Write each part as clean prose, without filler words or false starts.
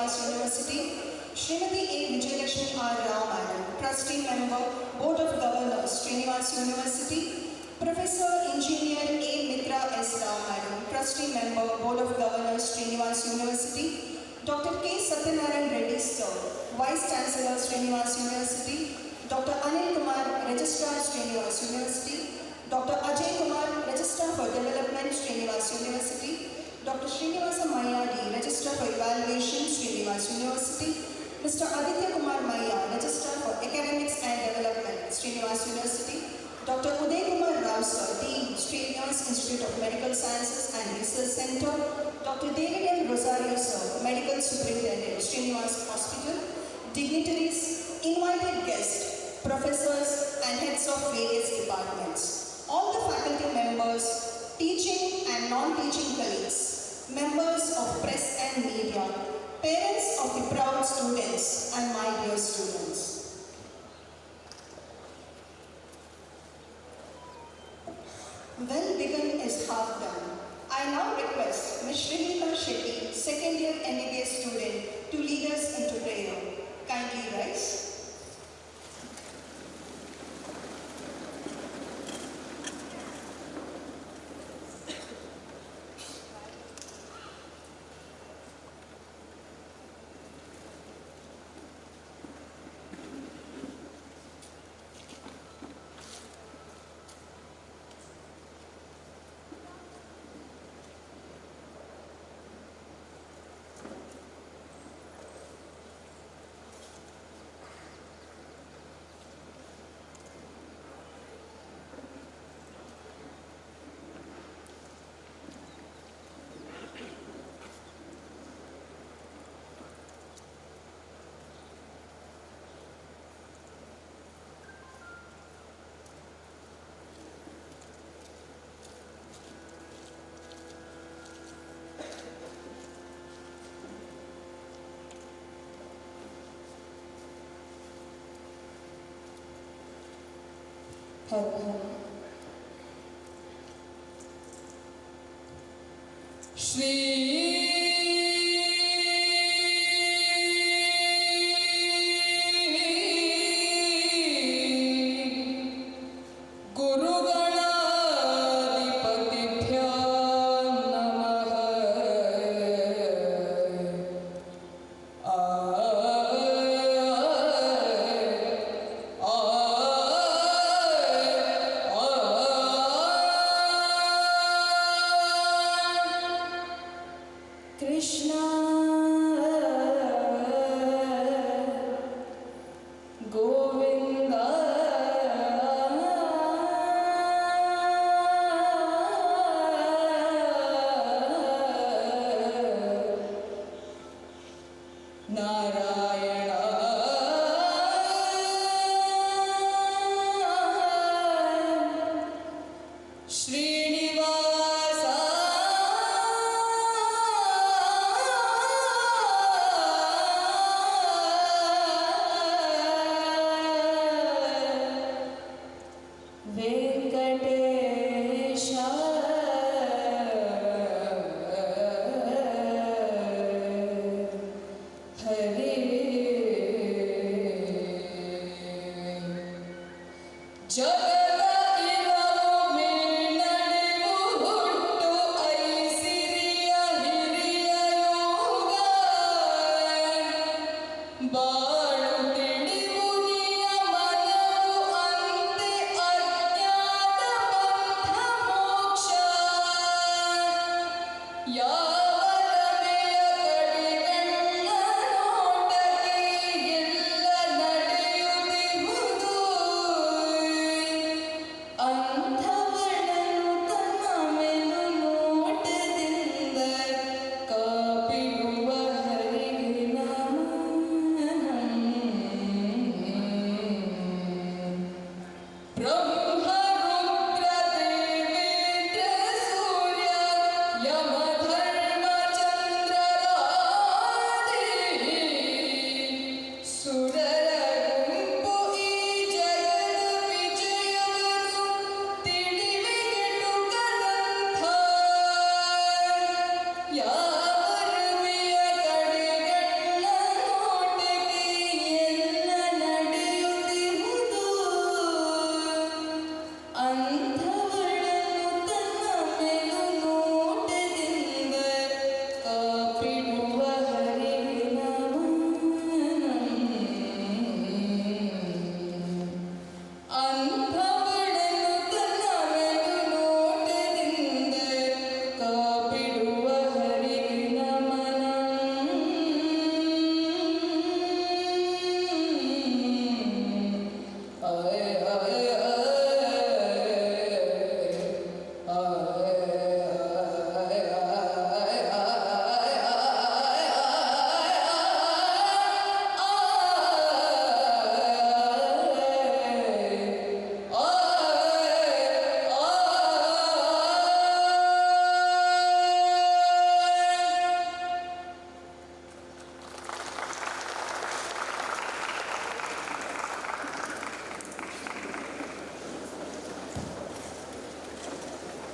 Srinivas University, Srimati A. Vijayalakshmi.R.Rao Madam, Trustee Member, Board of Governors, Srinivas University, Professor Engineer A. Mitra S. Rao Madam, Trustee Member, Board of Governors, Srinivas University, Dr. K. Satyanarayan Reddy Sir, Vice Chancellor, Srinivas University, Dr. Anil Kumar, Registrar, Srinivas University, Dr. Ajay Kumar, Registrar for Development, Srinivas University, Dr. Srinivasa Mayadi, Registrar for Evaluation, Srinivas University, Mr. Aditya Kumar Maya, Registrar for Academics and Development, Srinivas University, Dr. Uday Kumar Rao Sir, Dean, Srinivas Institute of Medical Sciences and Research Center, Dr. David M. Rosario Sir, Medical Superintendent, Srinivas Hospital, dignitaries, invited guests, professors and heads of various departments, all the faculty members, teaching and non-teaching colleagues, members of press and media, parents of the proud students, and my dear students. Well begun is half done. I now request Ms. Srinivas Shetty, second year MBBS student, to lead us into prayer. Kindly rise.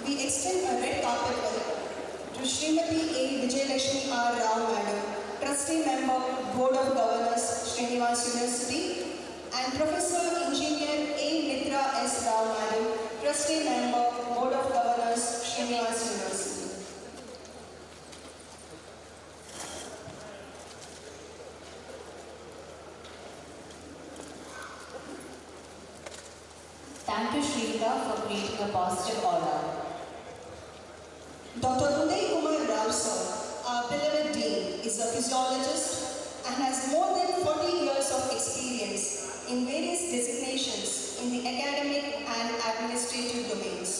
we extend a red carpet welcome to Srimati A. Vijayalakshmi.R. Rao Madam, Trustee Member, Board of Governors, Srinivas University, and Professor Engineer A. Mitra S. Rao Madam, Trustee Member, Board of Governors, Srinivas University. Thank you, Srinivas, for creating a positive aura. Dr. Uday Kumar Rao sir, our beloved Dean, is a physiologist and has more than 40 years of experience in various designations in the academic and administrative domains.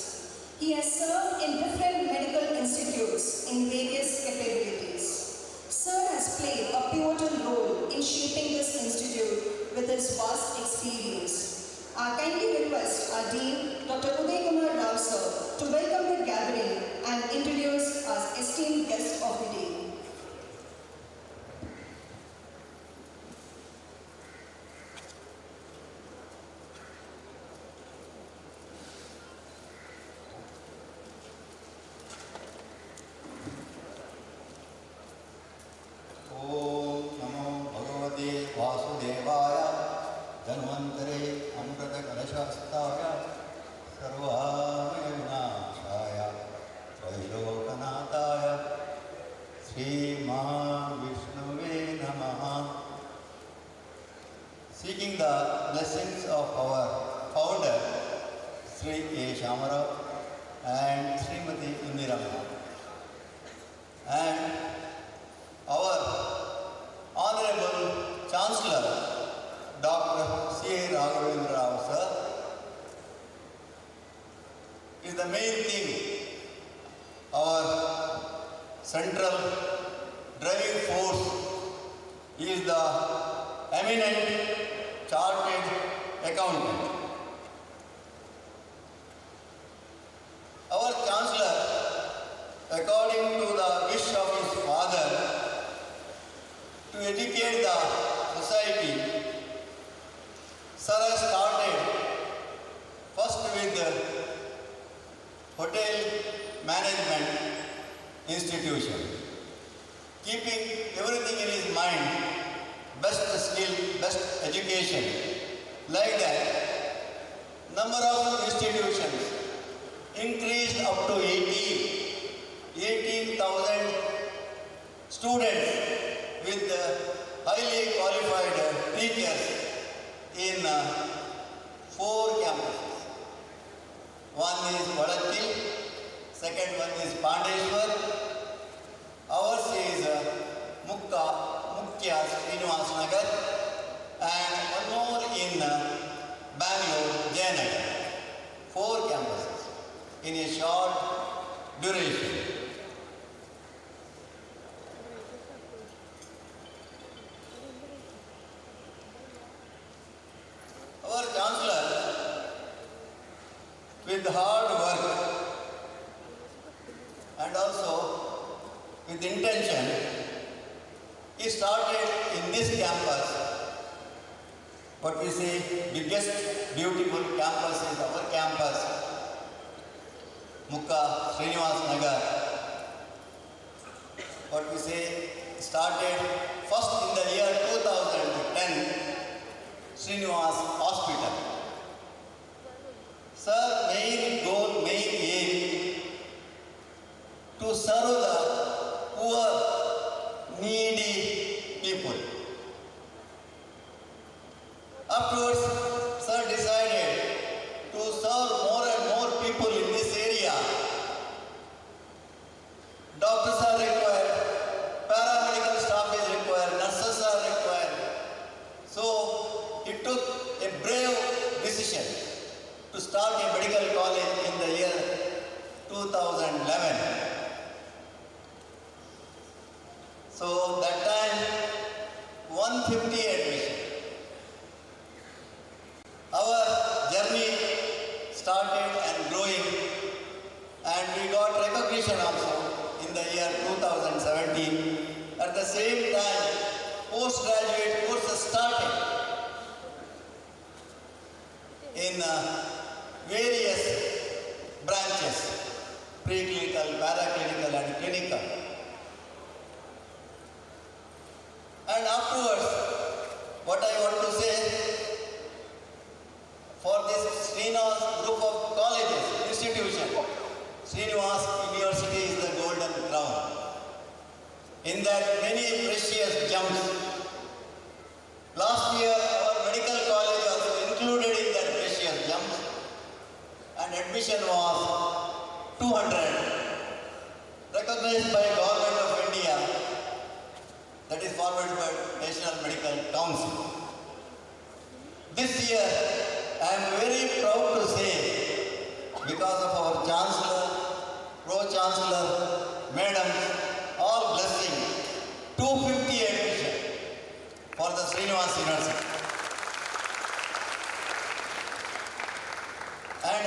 He has served in different medical institutes in various capabilities. Sir has played a pivotal role in shaping this institute with his vast experience. I kindly request our Dean, Dr. Uday Kumar Rao sir, to welcome the gathering and introduce our esteemed guest of the day. Om Namo Bhagavate Vasudevaya Dhanvantare Amrita Kalashastaya Sarvamaya Vinashaya Trailokanataya Sri Mahavishnuve Namaha. Seeking the blessings of our founder Sri A. Shamara and Srimati Indirama, and our Honorable Chancellor DR.CA.A.RAGHAVENDRA sir, is the main thing. Our central driving force is the eminent chartered accountant. Our Chancellor, according to the wish of his father, to educate the society, sir has started first with the hotel management institution, keeping everything in his mind, best skill, best education. Like that, number of institutions increased up to 18,000 students with highly qualified teachers in 4 campuses. One is Vadakil, second one is Pandeshwar, ours is MUKKA, Srinivas Nagar, and one more in Bangalore, Jayanagar. 4 campuses in a short duration. Our Chancellor, with hard work and also with intention, he started in this campus, what we say, biggest beautiful campus is our campus, MUKKA, Srinivas Nagar. What we say, started first in the year 2010, Srinivas Hospital. Sir, main goal, main aim, to serve the poor, needy people. Afterwards, sir decided to serve more and more people in this area. Doctors are required, paramedical staff is required, nurses are required. So, he took a brave decision to start a medical college in the year 2011. So, that time, 150 admission. Our journey started and growing, and we got recognition also in the year 2017. At the same time, postgraduate courses started in various branches. afterwards, what I want to say, for this Srinivas group of colleges, institution, Srinivas University is the golden crown. In that many precious gems. Last year, our medical college also included in that precious gems, and admission was 200, recognized by Government of India, that is forwarded by National Medical Council. This year, I am very proud to say, because of our Chancellor, Pro-chancellor, Madam, all blessing, 250 admission for the Srinivas University. And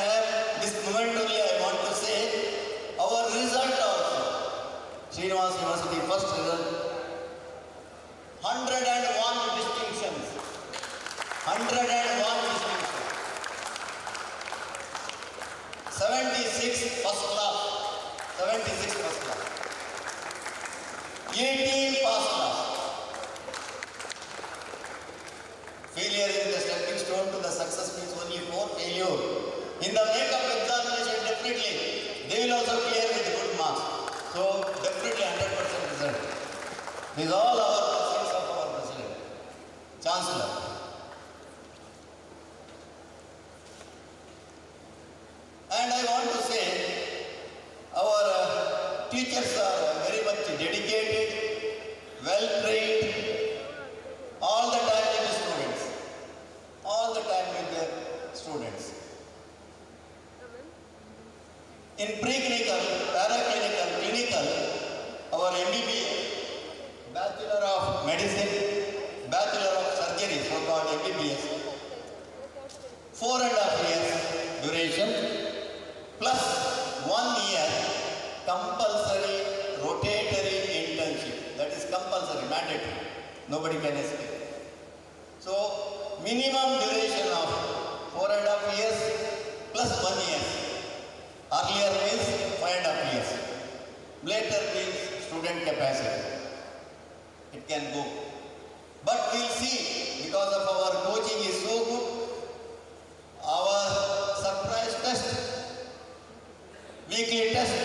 this moment only I want to say, our result also, Srinivas University first result, 101 distinctions. 101 distinctions. 76 first class. 76 first class. 18 first class. Failure is the stepping stone to the success means only 4 failure. In the makeup examination, definitely, they will also clear with good marks. So, definitely 100% result. These are all our blessings of our President, Chancellor. And I want to say, our teachers are very much dedicated, well trained, all the time with the students. All the time with the students. In preclinical, paraclinical, clinical, our MBBS, Bachelor of Medicine, Bachelor of Surgery, so-called MBBS, 4.5 years duration, plus 1 year compulsory rotatory internship. That is compulsory, mandatory. Nobody can escape. So, minimum duration of 4.5 years plus 1 year. Earlier means 5.5 years. Later means student capacity. It can go. But we'll see, because of our coaching is so good, our surprise test, weekly test,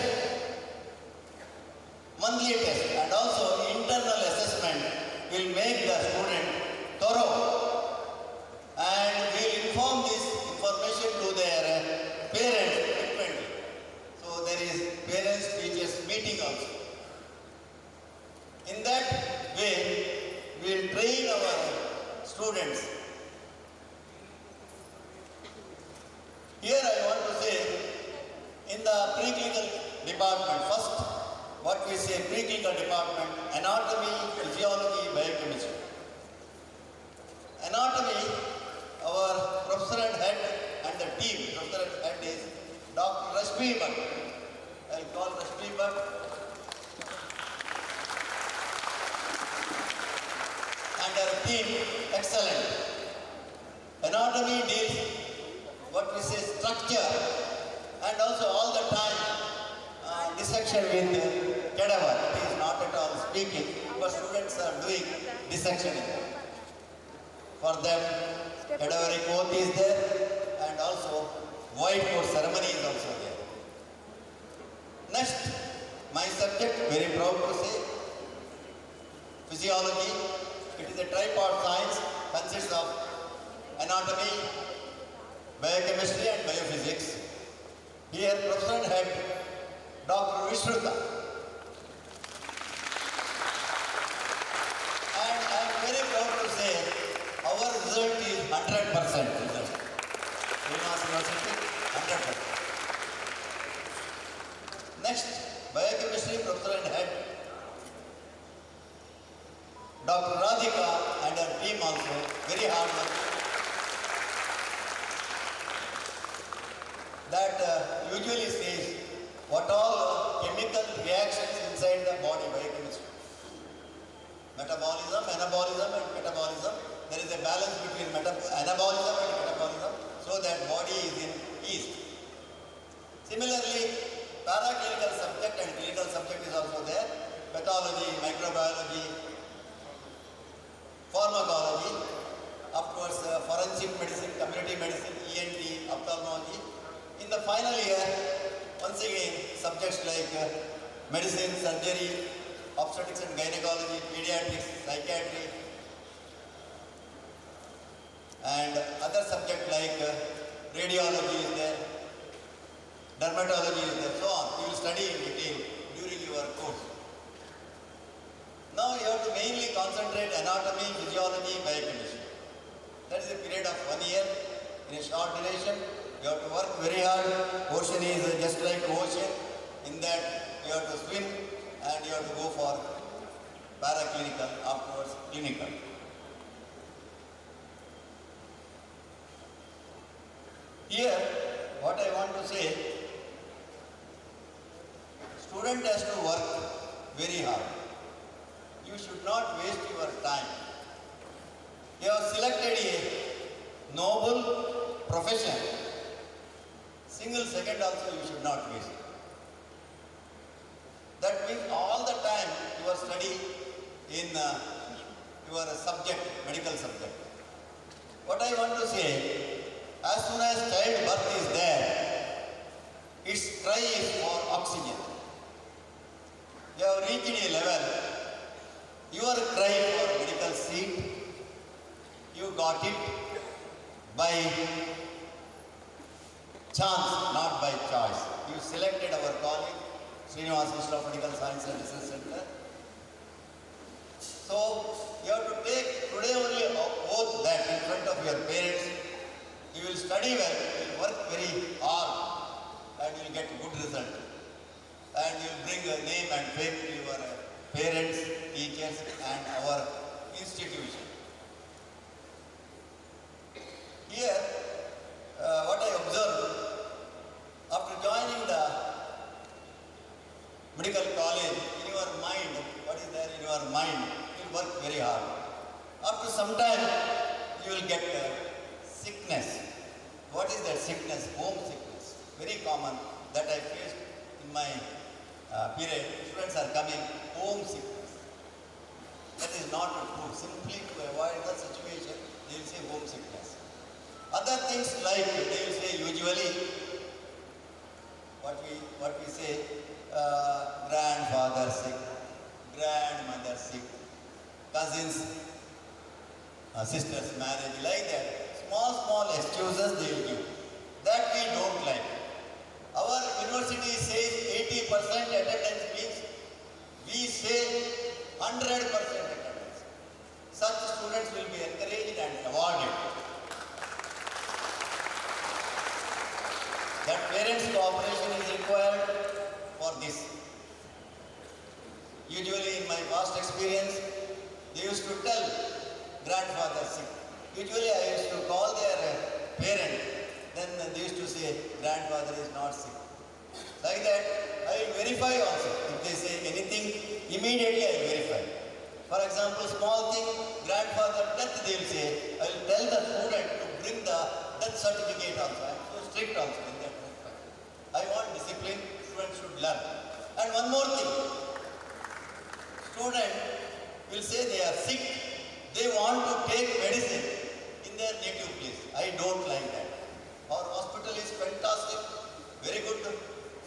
monthly test, and also internal assessment will make the student thorough, and will inform this information to their parents frequently. So there is parents-teachers meeting also. In that way, we will train our students. Here I want to say, in the preclinical department, first, what we say preclinical department, anatomy, physiology, biochemistry. Anatomy, our professor and head and the team, professor and head is Dr. Trustee. I'll call Trustee. And our team, excellent. Anatomy deals what we say structure, and also all the time dissection with cadaver. It is not at all speaking, but students are doing dissectioning. For them, cadaveric oath is there, and also whiteboard ceremony is also there. Next, my subject, very proud to say, physiology. It is a tripart science, consists of anatomy, biochemistry and biophysics. Here, Professor and Head, Dr. Vishruta. And I am very proud to say, our result is 100% result. Srinivas University, 100%. Next, biochemistry, Professor and Head, Dr. Radhika and her team also, very hard work. That usually says what all chemical reactions inside the body, biochemistry. Metabolism, anabolism and metabolism. There is a balance between anabolism and metabolism, so that body is in ease. Similarly, paraclinical subject and clinical subject is also there. Pathology, microbiology, pharmacology, afterwards forensic medicine, community medicine, ENT, ophthalmology. In the final year, once again, subjects like medicine, surgery, obstetrics and gynecology, pediatrics, psychiatry, and other subjects like radiology is there, dermatology is there, so on. You will study in detail during your course. Now you have to mainly concentrate anatomy, physiology, biochemistry. That is a period of 1 year in a short duration. You have to work very hard. Ocean is just like ocean. In that you have to swim and you have to go for paraclinical, afterwards clinical. Here, what I want to say, student has to work very hard. You should not waste your time. You have selected a noble profession. Single second also you should not waste. That means all the time you are studying in your subject, medical subject. What I want to say, as soon as childbirth is there, its cry is for oxygen. You have reached a level, your cry for medical seat, you got it by chance, not by choice. You selected our college, Srinivas Institute of Medical Science and Research Center. So, you have to take today only oath that in front of your parents, you will study well, you will work very hard, and you will get good result. And you will bring a name and fame to your parents, teachers, and our institution. Here, what I observed, after joining the medical college, in your mind, what is there in your mind, you will work very hard. After some time, you will get sickness. What is that sickness? Home sickness. Very common that I faced in my period. Students are coming, home sickness. That is not true. Simply to avoid that situation, they will say home sickness. Other things like they will say usually what we say grandfather sick, grandmother sick, cousins, sisters marriage, like that. Small excuses they will give. That we don't like. Our university says 80% attendance means we say 100% attendance. Such students will be encouraged and awarded. That parents' cooperation is required for this. Usually in my past experience, they used to tell grandfather sick. Usually I used to call their parent, then they used to say grandfather is not sick. Like that, I will verify also. If they say anything, immediately I will verify. For example, small thing, grandfather death, they will say, I will tell the student to bring the death certificate also. I am so strict also in that respect. I want discipline, students should learn. And one more thing, student will say they are sick, they want to take medicine in their native place. I don't like that. Our hospital is fantastic, very good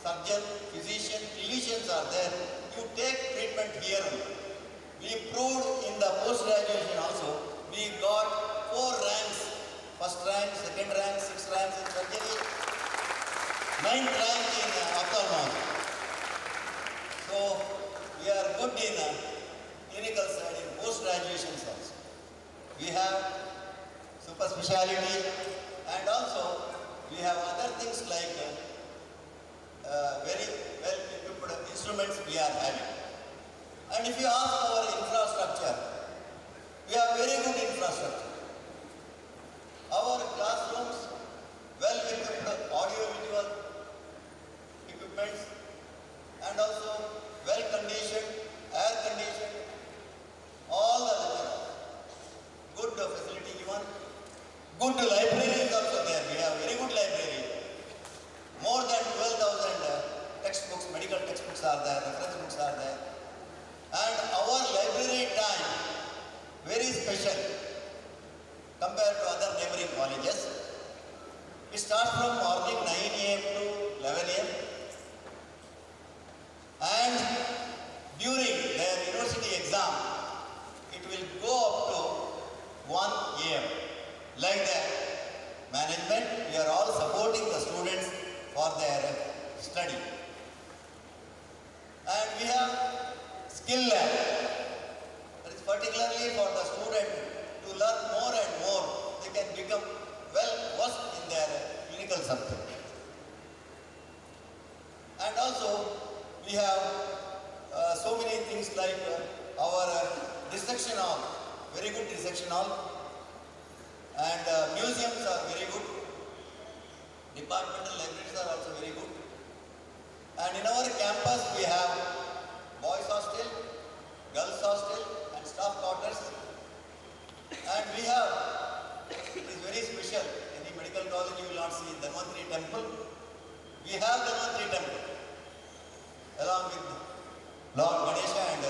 surgeon, physician, clinicians are there. You take treatment here. We proved in the post-graduation also, we got 4 ranks, first rank, second rank, 6th rank in surgery, 9th rank in ophthalmology. So, we are good in clinical side, in post-graduations also. We have super speciality and also we have other things like very well equipped instruments we are having. And if you ask our infrastructure, we have very good infrastructure. Our classrooms, well equipped audio-visual equipments and also well conditioned, air conditioned, all the lecturers. Good facility given. Good library is also there. We have very good library. More than 12,000 textbooks, medical textbooks are there, reference books are there. And our library time, very special. study. And we have skill lab. That is particularly for the student to learn more and more. They can become well versed in their clinical subject. And also we have so many things like our dissection hall, very good dissection hall, and museums are very good. Departmental libraries are also very good. And in our campus we have boys hostel, girls hostel and staff quarters. And we have, it is very special, in the medical college you will not see Dhanvantari temple. We have Dhanvantari temple along with Lord Ganesha and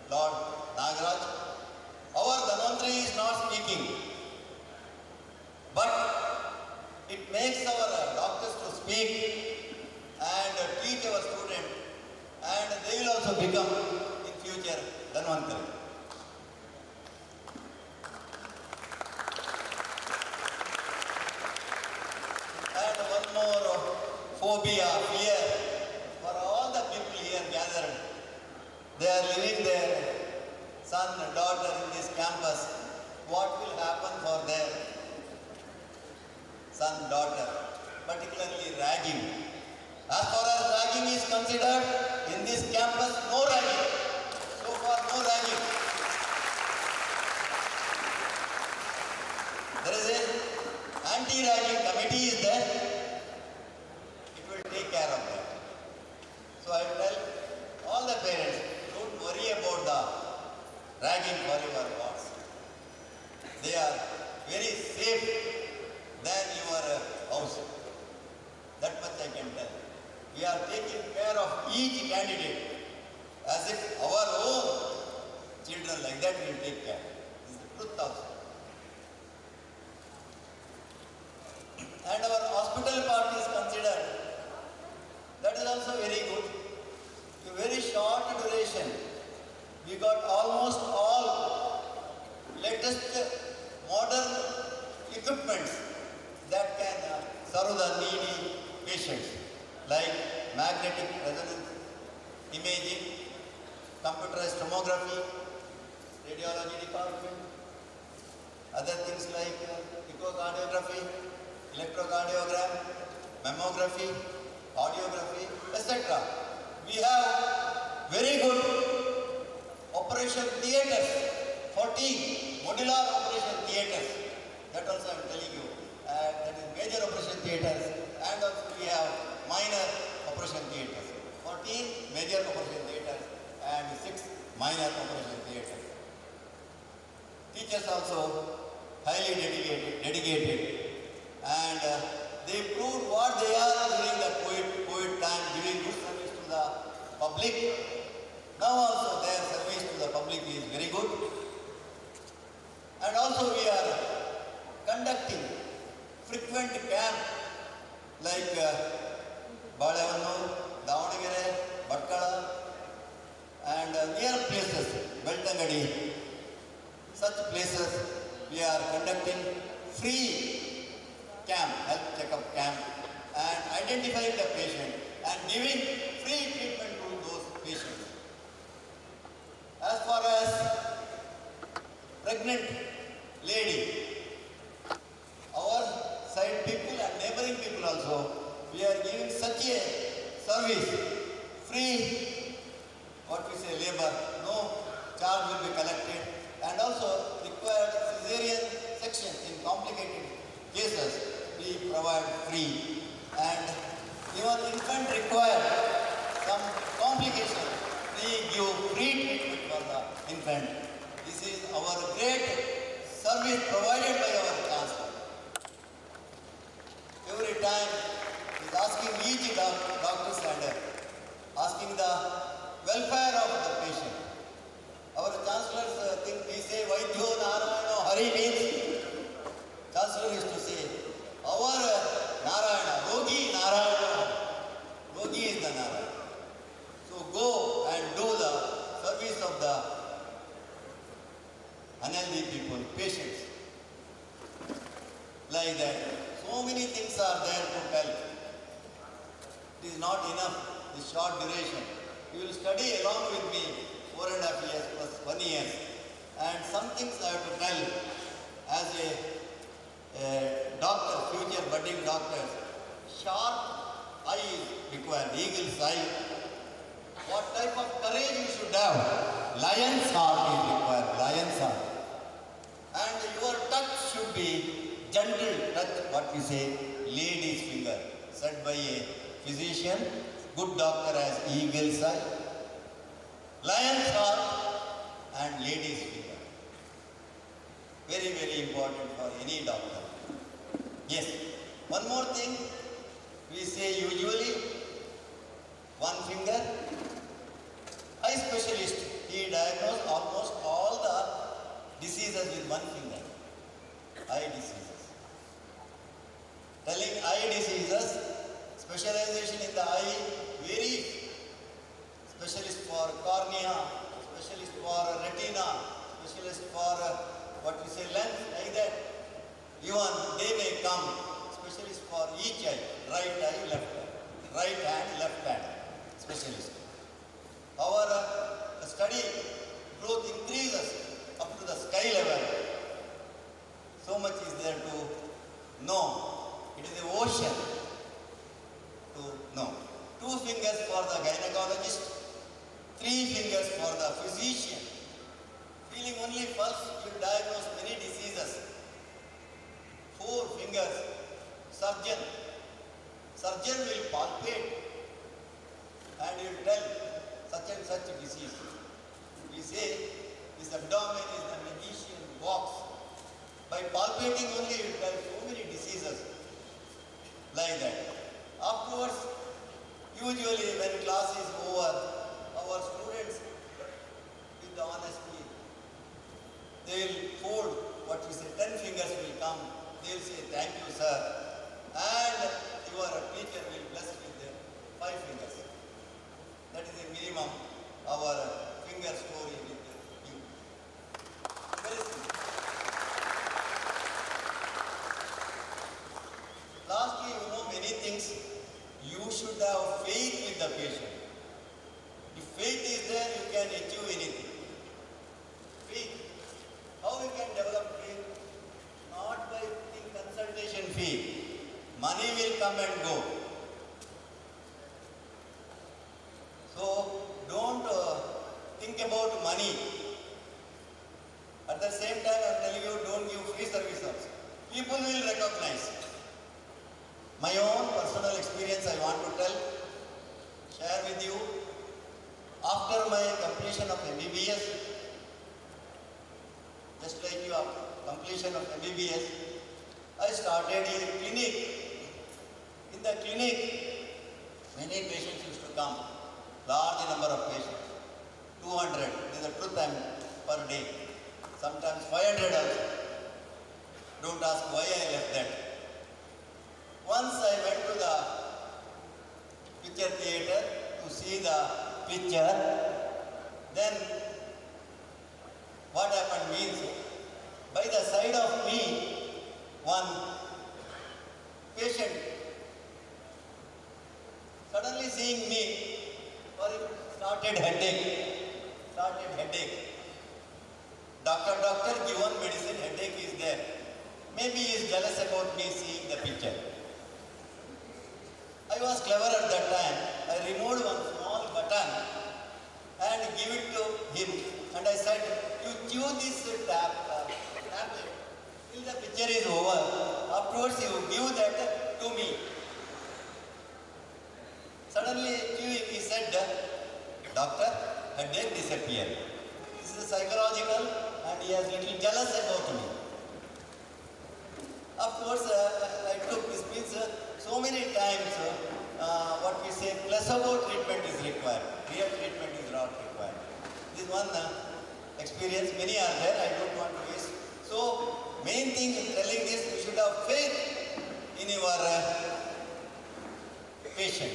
Lord Nagaraj. Our Dhanvantari is not speaking, but it makes our doctors to speak and teach our students, and they will also become in future Dhanvantari. And one more phobia, fear, for all the people here gathered. They are leaving their son and daughter in this campus. What will happen for their son, daughter, particularly ragging. As far as ragging is considered, in this campus, no ragging. So far, no ragging. There is an anti-ragging committee is there. It will take care of that. So I tell all the parents, don't worry about the ragging for your boss. They are very safe than your house. That much I can tell. We are taking care of each candidate as if our own children, like that we will take care. This is the truth also. And our hospital part is considered. That is also very good. A very short duration. We got almost all latest modern equipments that can serve the needy patients, like magnetic resonance imaging, computerized tomography, radiology department, other things like echocardiography, electrocardiogram, mammography, audiography, etc. We have very good operation theatres, 14 modular operation theatres. That also I am telling you. That is major operation theatres, and also we have minor operation theatres. 14 major operation theatres and 6 minor operation theatres. Teachers also highly dedicated, and they proved what they are during the COVID time, giving good service to the public. Now also their service to the public is very good. And also we are conducting frequent camp like Balavanur, Davanagere, Batkala, and near places, Beltangadi. Such places we are conducting free camp, health checkup camp, and identifying the patient and giving free treatment to those patients. As far as pregnant lady, our side people and neighboring people also, we are giving such a service, free, what we say, labor, no charge will be collected, and also required cesarean section in complicated cases we provide free, and even infant required some complication, we give free treatment for the infant. This is our great service provided by our chancellor. Every time he is asking each doctors and asking the welfare of the patient. Our chancellors think we say Vaidyo Narayana Hari means. Chancellor used to say our Narayana, Rogi Narayana. Rogi is the Narayana. So go and do the service of the unhealthy people, patients. Like that. So many things are there to tell. It is not enough, this short duration. You will study along with me 4.5 years plus 1 year. And some things I have to tell as a doctor, future budding doctor. Sharp eye is required, eagle's eye. What type of courage you should have? Lion's heart is required, lion's heart. And your touch should be gentle touch, what we say, lady's finger, said by a physician. Good doctor has eagle's eye, lion's heart, and lady's finger. Very, very important for any doctor. Yes. One more thing, we say usually one finger. Eye specialist, he diagnosed almost all the diseases with one finger. Eye diseases. Telling eye diseases, specialization in the eye varies. Specialist for cornea, specialist for retina, specialist for what we say lens, like that. Even they may come, specialist for each eye, right eye, left eye, right hand, left hand, specialist. Our study growth increases up to the sky level. So much is there to know. It is an ocean to know. 2 fingers for the gynecologist, 3 fingers for the physician. Feeling only pulse will diagnose many diseases. 4 fingers, surgeon. Surgeon will palpate and he will tell such and such disease. We say this abdomen is the magician box. By palpating only he will tell so many diseases like that. Afterwards, usually when class is over, our students with the honesty, they will fold what we say, 10 fingers will come. They will say, thank you, sir. And your teacher will bless with their 5 fingers. That is the minimum, our finger story with you. Very simple. Lastly, you know many things. You should have faith with the patient. If faith is there, you can achieve anything. Faith. How we can develop faith? Not by putting consultation fee. Money will come and go. So don't think about money. At the same time, I am telling you, don't give free service also. People will recognize. My own personal experience I want to tell, share with you. After my completion of MBBS, just like you, after completion of MBBS, I started a clinic. In the clinic, many patients used to come, large number of patients, 200, this is the truth per day, sometimes 500 also. Don't ask why I left that. Once I went to the picture theatre to see the picture, then what happened means, by the side of me, one patient suddenly seeing me, for him started headache. Doctor, given medicine, headache is there. Maybe he is jealous about me seeing the picture. I was clever at that time. I removed one small button and give it to him. And I said, you chew this tablet till the picture is over. Afterwards you give that to me. Suddenly chewing, he said, doctor, headache disappeared. This is psychological and he is little jealous about me. Of course, I took this means so many times what we say placebo treatment is required. Real treatment is not required. This one experience, many are there, I don't want to waste. So, main thing in telling this, you should have faith in your patient,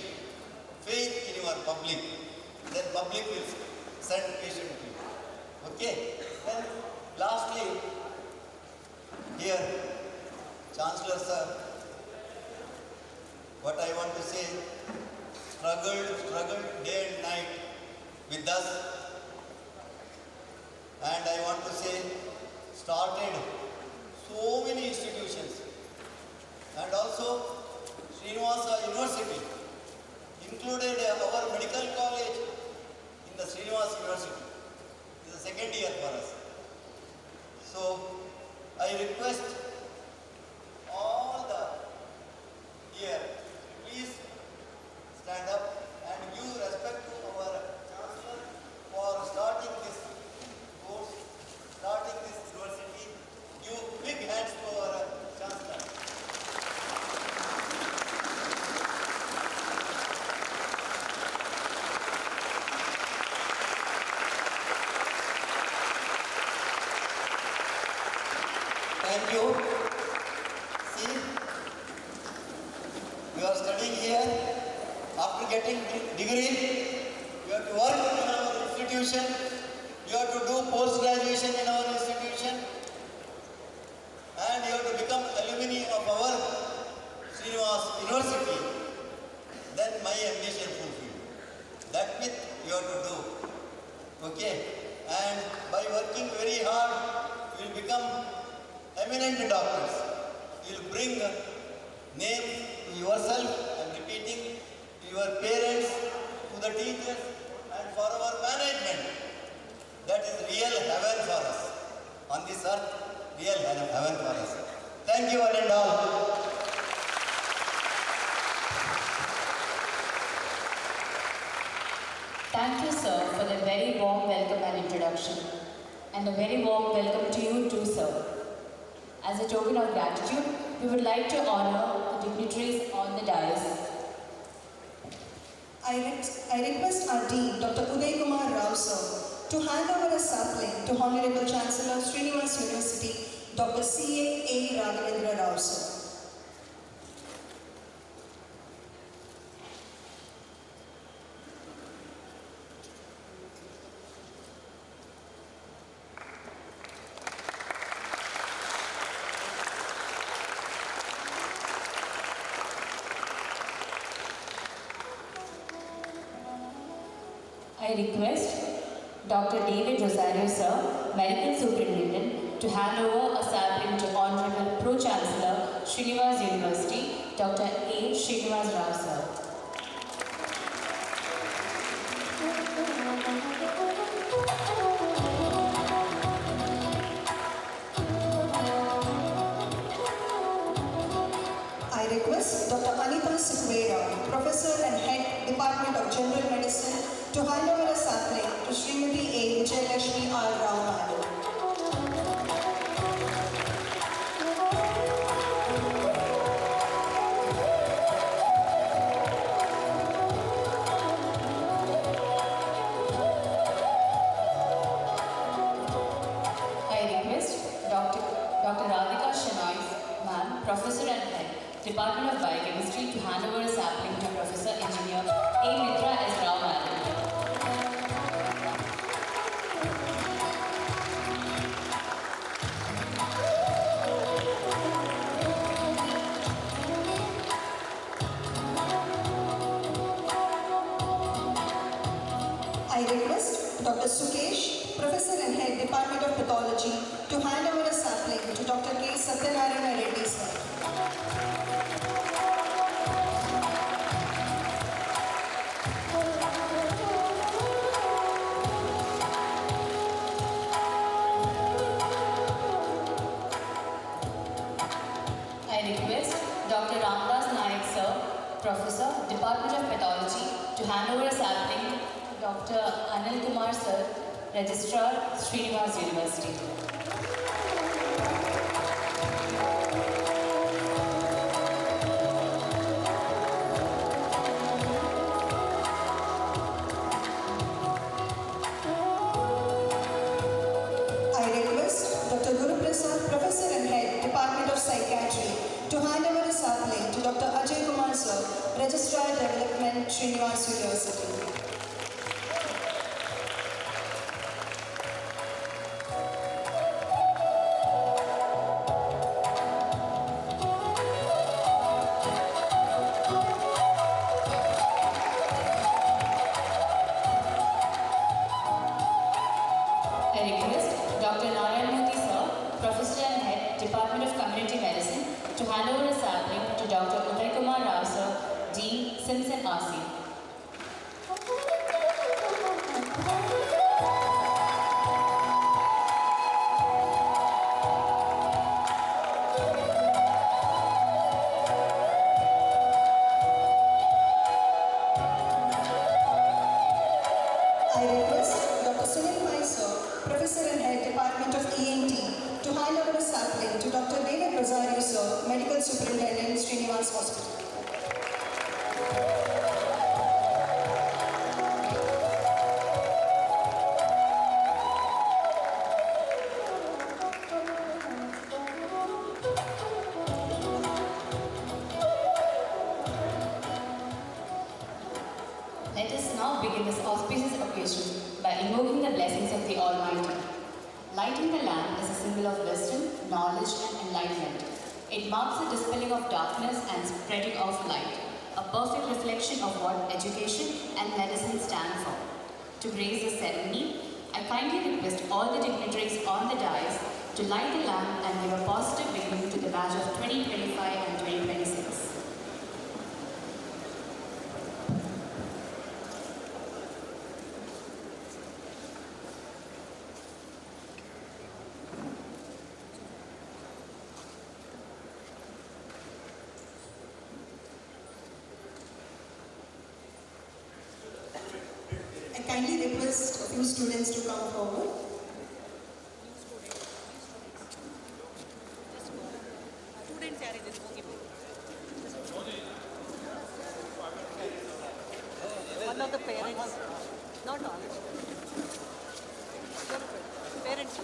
faith in your public. Then public will send patient to you. Okay? Then lastly, here, Chancellor sir, what I want to say, struggled day and night with us. And I want to say, started so many institutions. And also, Srinivas University included our medical college in the Srinivas University. It is the second year for us. So, I request all the here, please stand up and give respect to our chancellor for starting this course, starting this university. Give big hands to our chancellor. Thank you. See, you are studying here. After getting degree, you have to work in our institution. You have to do post-graduation in our institution. And you have to become alumni of our Srinivas University. Then my ambition fulfilled. That myth you have to do. Okay? And by working very hard, you will become eminent doctors. You will bring name to yourself, I am repeating, to your parents, to the teachers, and for our management. That is real heaven for us. On this earth, real heaven for us. Thank you one and all. Thank you, sir, for the very warm welcome and introduction. And a very warm welcome to you too, sir. As a token of gratitude, we would like to honor the dignitaries on the dais. I request our Dean, Dr. Uday Kumar Rao, sir, to hand over a sapling to Honorable Chancellor, Srinivas University, Dr. C.A.A.RAGHAVENDRA Rao, sir. I request Dr. David Rosario, sir, Medical Superintendent, to hand over a sapling to Honorable Pro-chancellor, Srinivas University, Dr. A. Srinivas Rao, sir. I request Dr. Anita Sukwera, Professor and Head, Department of General Medicine, to hand over a sapling to Srimati A. Vijayalakshmi.R. Rao, madam. I request Dr. Radhika Shenoy, ma'am, Professor and Head, Department of Biochemistry, to hand over a sapling to Professor Engineer A. Mitra S. Rao, madam. I request Dr. Sukesh, Professor and Head, Department of Pathology, to hand over a sapling to Dr. K. Satyanarayana Reddy, sir. I request Dr. Ramdas Naik, sir, Professor, Department of Pathology, to hand over a sapling to Dr. Anil Kumar, sir, Registrar, Srinivas University. I request Dr. Guru Prasad, Professor and Head, Department of Psychiatry, to hand over a sapling to Dr. Ajay Kumar, sir, Registrar Development, Srinivas University. Professor and Head, Department of ENT, to hand over a sapling to Dr. David Rosario, Sir, Medical Superintendent, Srinivas Hospital. Let us now begin this auspicious occasion by invoking the blessings of the Almighty. Lighting the lamp is a symbol of wisdom, knowledge and enlightenment. It marks the dispelling of darkness and spreading of light, a perfect reflection of what education and medicine stand for. To grace this ceremony, I kindly request all the dignitaries on the dais to light the lamp and give a positive beginning to the batch of 2025 and 2026. I kindly request a few students to come forward. One of the parents, not all. Parents.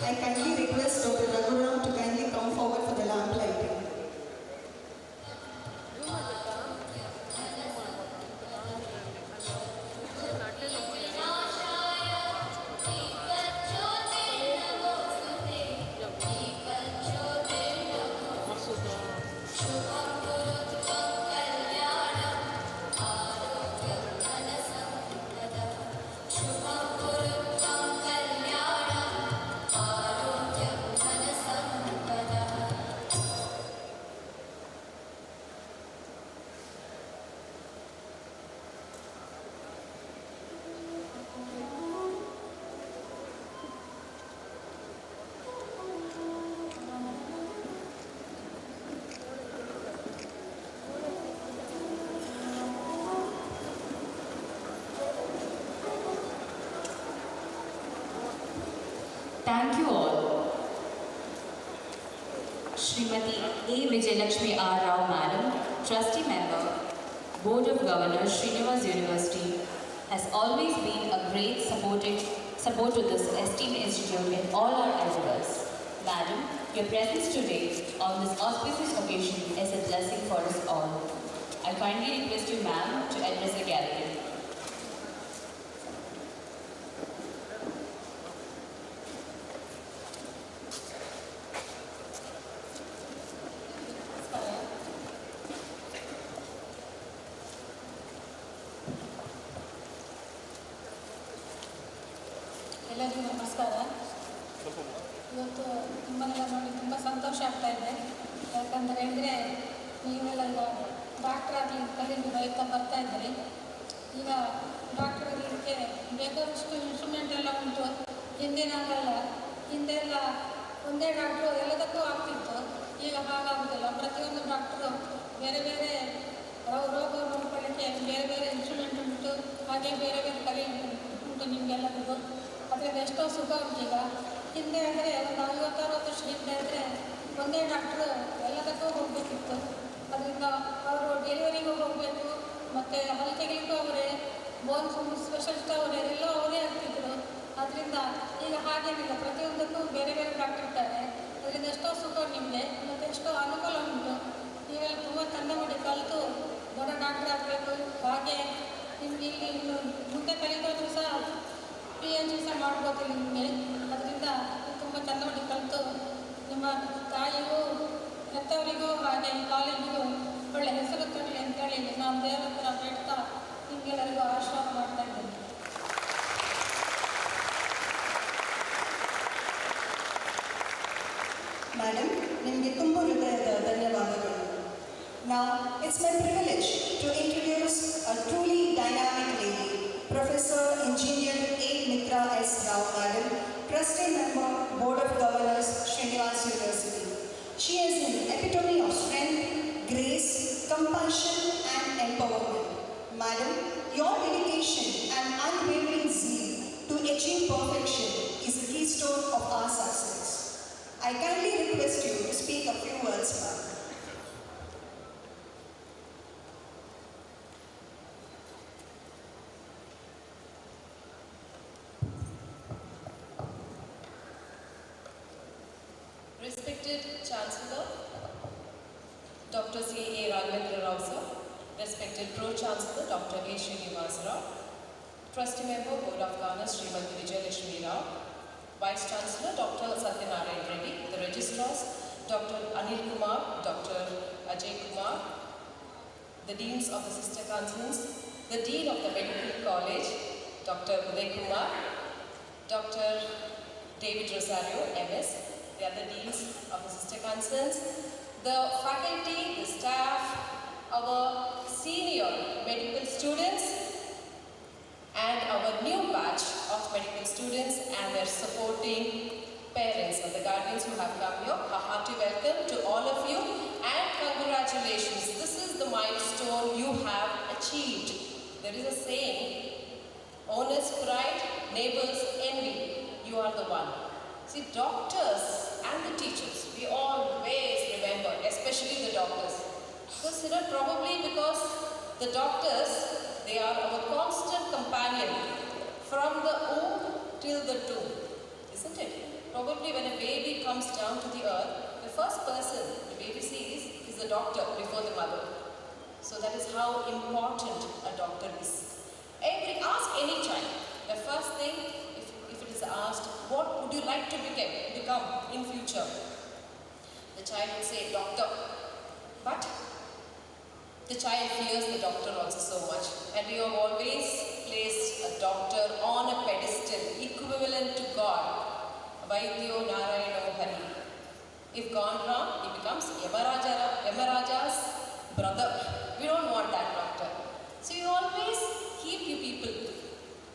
I kindly request Dr. Raghuram to kindly come forward for the lamp lighting. Thank you all. Srimati A. Vijayalakshmi.R. Madam, Trustee Member, Board of Governors, Srinivas University, has always been a great support to this esteemed institute in all our endeavors. Madam, your presence today on this auspicious occasion is a blessing for us all. I kindly request you, ma'am, to address the gathering. ಎಲ್ಲರಿಗೂ ನಮಸ್ಕಾರ. ಇವತ್ತು ನಿಮ್ಮನ್ನೆಲ್ಲ ನೋಡಿ ತುಂಬ ಸಂತೋಷ ಆಗ್ತಾ ಇದೆ. ಯಾಕಂತ ಹೇಳಿದರೆ ನೀವೆಲ್ಲ ಈಗ ಡಾಕ್ಟರ್ ಆಗಲಿ ಕಲಿತು ಬಯತಾ ಬರ್ತಾ ಇದ್ದೀರಿ. ಈಗ ಡಾಕ್ಟರ್ ಆಗಲಿಕ್ಕೆ ಬೇಕಾದಷ್ಟು ಇನ್ಸ್ಟ್ರೂಮೆಂಟ್ ಎಲ್ಲ ಉಂಟು. ಹಿಂದಿನಾಗಲ್ಲ, ಹಿಂದೆಲ್ಲ ಒಂದೇ ಡಾಕ್ಟ್ರು ಎಲ್ಲದಕ್ಕೂ ಆಗ್ತಿತ್ತು. ಈಗ ಹಾಗಾಗೋದಿಲ್ಲ. ಪ್ರತಿಯೊಂದು ಡಾಕ್ಟ್ರು ಬೇರೆ ಬೇರೆ ರೋಗ ನೋಡ್ಕೊಳ್ಳಿಕ್ಕೆ ಬೇರೆ ಬೇರೆ ಇನ್ಸ್ಟ್ರೂಮೆಂಟ್ ಉಂಟು. ಹಾಗೆ ಬೇರೆ ಬೇರೆ ಕಲೆ ಉಂಟು ನಿಮಗೆಲ್ಲರಿಗೂ. ಅದರಿಂದ ಎಷ್ಟೋ ಸುಖ ಉಂಟು. ಈಗ ಹಿಂದೆ ಅಂದರೆ ಒಂದು 50-60 ವರ್ಷ ಹಿಂದೆ ಆದರೆ ಒಂದೇ ಡಾಕ್ಟ್ರು ಎಲ್ಲದಕ್ಕೂ ಹೋಗಬೇಕಿತ್ತು. ಅದರಿಂದ ಅವರು ಡೆಲಿವರಿಗೂ ಹೋಗಬೇಕು, ಮತ್ತು ಹಲ್ ತೆಗಿಲಿಕ್ಕೂ ಅವರೇ, ಬೋನ್ಸ್ ಸ್ಪೆಷಲಿಸ್ಟ್ ಅವರೇ, ಎಲ್ಲ ಅವರೇ ಆಗ್ತಿದ್ರು. ಅದರಿಂದ ಈಗ ಹಾಗೇನಿಲ್ಲ, ಪ್ರತಿಯೊಂದಕ್ಕೂ ಬೇರೆ ಬೇರೆ ಡಾಕ್ಟರ್ ಇರ್ತಾರೆ. ಅದರಿಂದ ಎಷ್ಟೋ ಸುಖ ನಿಮಗೆ ಮತ್ತು ಎಷ್ಟೋ ಅನುಕೂಲ ಉಂಟು. ನೀವೆಲ್ಲ ತುಂಬ ಚಂದ ಮಾಡಿ ಕಲಿತು ದೊಡ್ಡ ಡಾಕ್ಟರ್ ಆಗಬೇಕು. ಹಾಗೆ ನಿಮಗೆ ಇಲ್ಲಿ ಇನ್ನು ಮುಂದೆ ಕಲಿಯೋದು ಸಹ PhD ಸಹ ಮಾಡ್ಬೋದು ನಿಮಗೆ. ಅದರಿಂದ ತುಂಬ ಚಂದ ಮಾಡಿ ಕಲಿತು ನಿಮ್ಮ ತಾಯಿಗೂ ಹೆತ್ತವರಿಗೂ ಹಾಗೆ ಕಾಲೇಜಿಗೂ ಒಳ್ಳೆ ಹೆಸರು ತರಲಿ ಅಂತೇಳಿ ನಾನು ದೇವರ ಹತ್ರ ಬೇಡ್ತಾ ನಿಮಗೆಲ್ಲರಿಗೂ ಆಶೀರ್ವಾದ ಮಾಡ್ತಾ ಇದ್ದೇನೆ. Madam, ನಿಮಗೆ ತುಂಬ ಹೃದಯದ ಧನ್ಯವಾದಗಳು. Now, it's my privilege to introduce a truly dynamic lady, Professor Engineer A. Mitra S. Rao, Madam, Trustee Member, Board of Governors, Srinivas University. She is an epitome of strength, grace, compassion and empowerment. Madam, your dedication and unwavering zeal to achieve perfection is the keystone of our success. I kindly request you to speak a few words, ma'am. Respected Chancellor, DR.CA.A.RAGHAVENDRA sir, respected Pro-chancellor Dr. A. Srinivas Rao, Trustee Member, Board of Governors, Srimati Vijayalakshmi Rao, Vice Chancellor Dr. Satyanarayan Reddy, the Registrars, Dr. Anil Kumar, Dr. Ajay Kumar, the Deans of the Sister Concerns, the Dean of the Medical College, Dr. Uday Kumar, Dr. David Rosario, MS, the other Deans of the Sister Concerns, the faculty, the staff, our senior medical students, and our new batch of medical students and their supporting parents and the guardians who have come here. A hearty welcome to all of you and congratulations. This is the milestone you have achieved. There is a saying, owner's pride, neighbor's envy. You are the one. See, doctors and the teachers, we always remember, especially the doctors. Consider probably because the doctors, they are our constant companion from the womb till the tomb, isn't it? Probably when a baby comes down to the earth, the first person the baby sees is the doctor before the mother. So that is how important a doctor is. Ask any child, the first thing, if it is asked, what would you like to become in future? The child will say, doctor. But the child fears the doctor also so much, and we have always placed a doctor on a pedestal equivalent to God. Vaidyo Narayano Hari. If gone wrong, he becomes Yamaraja's brother. We don't want that doctor. So you always keep you people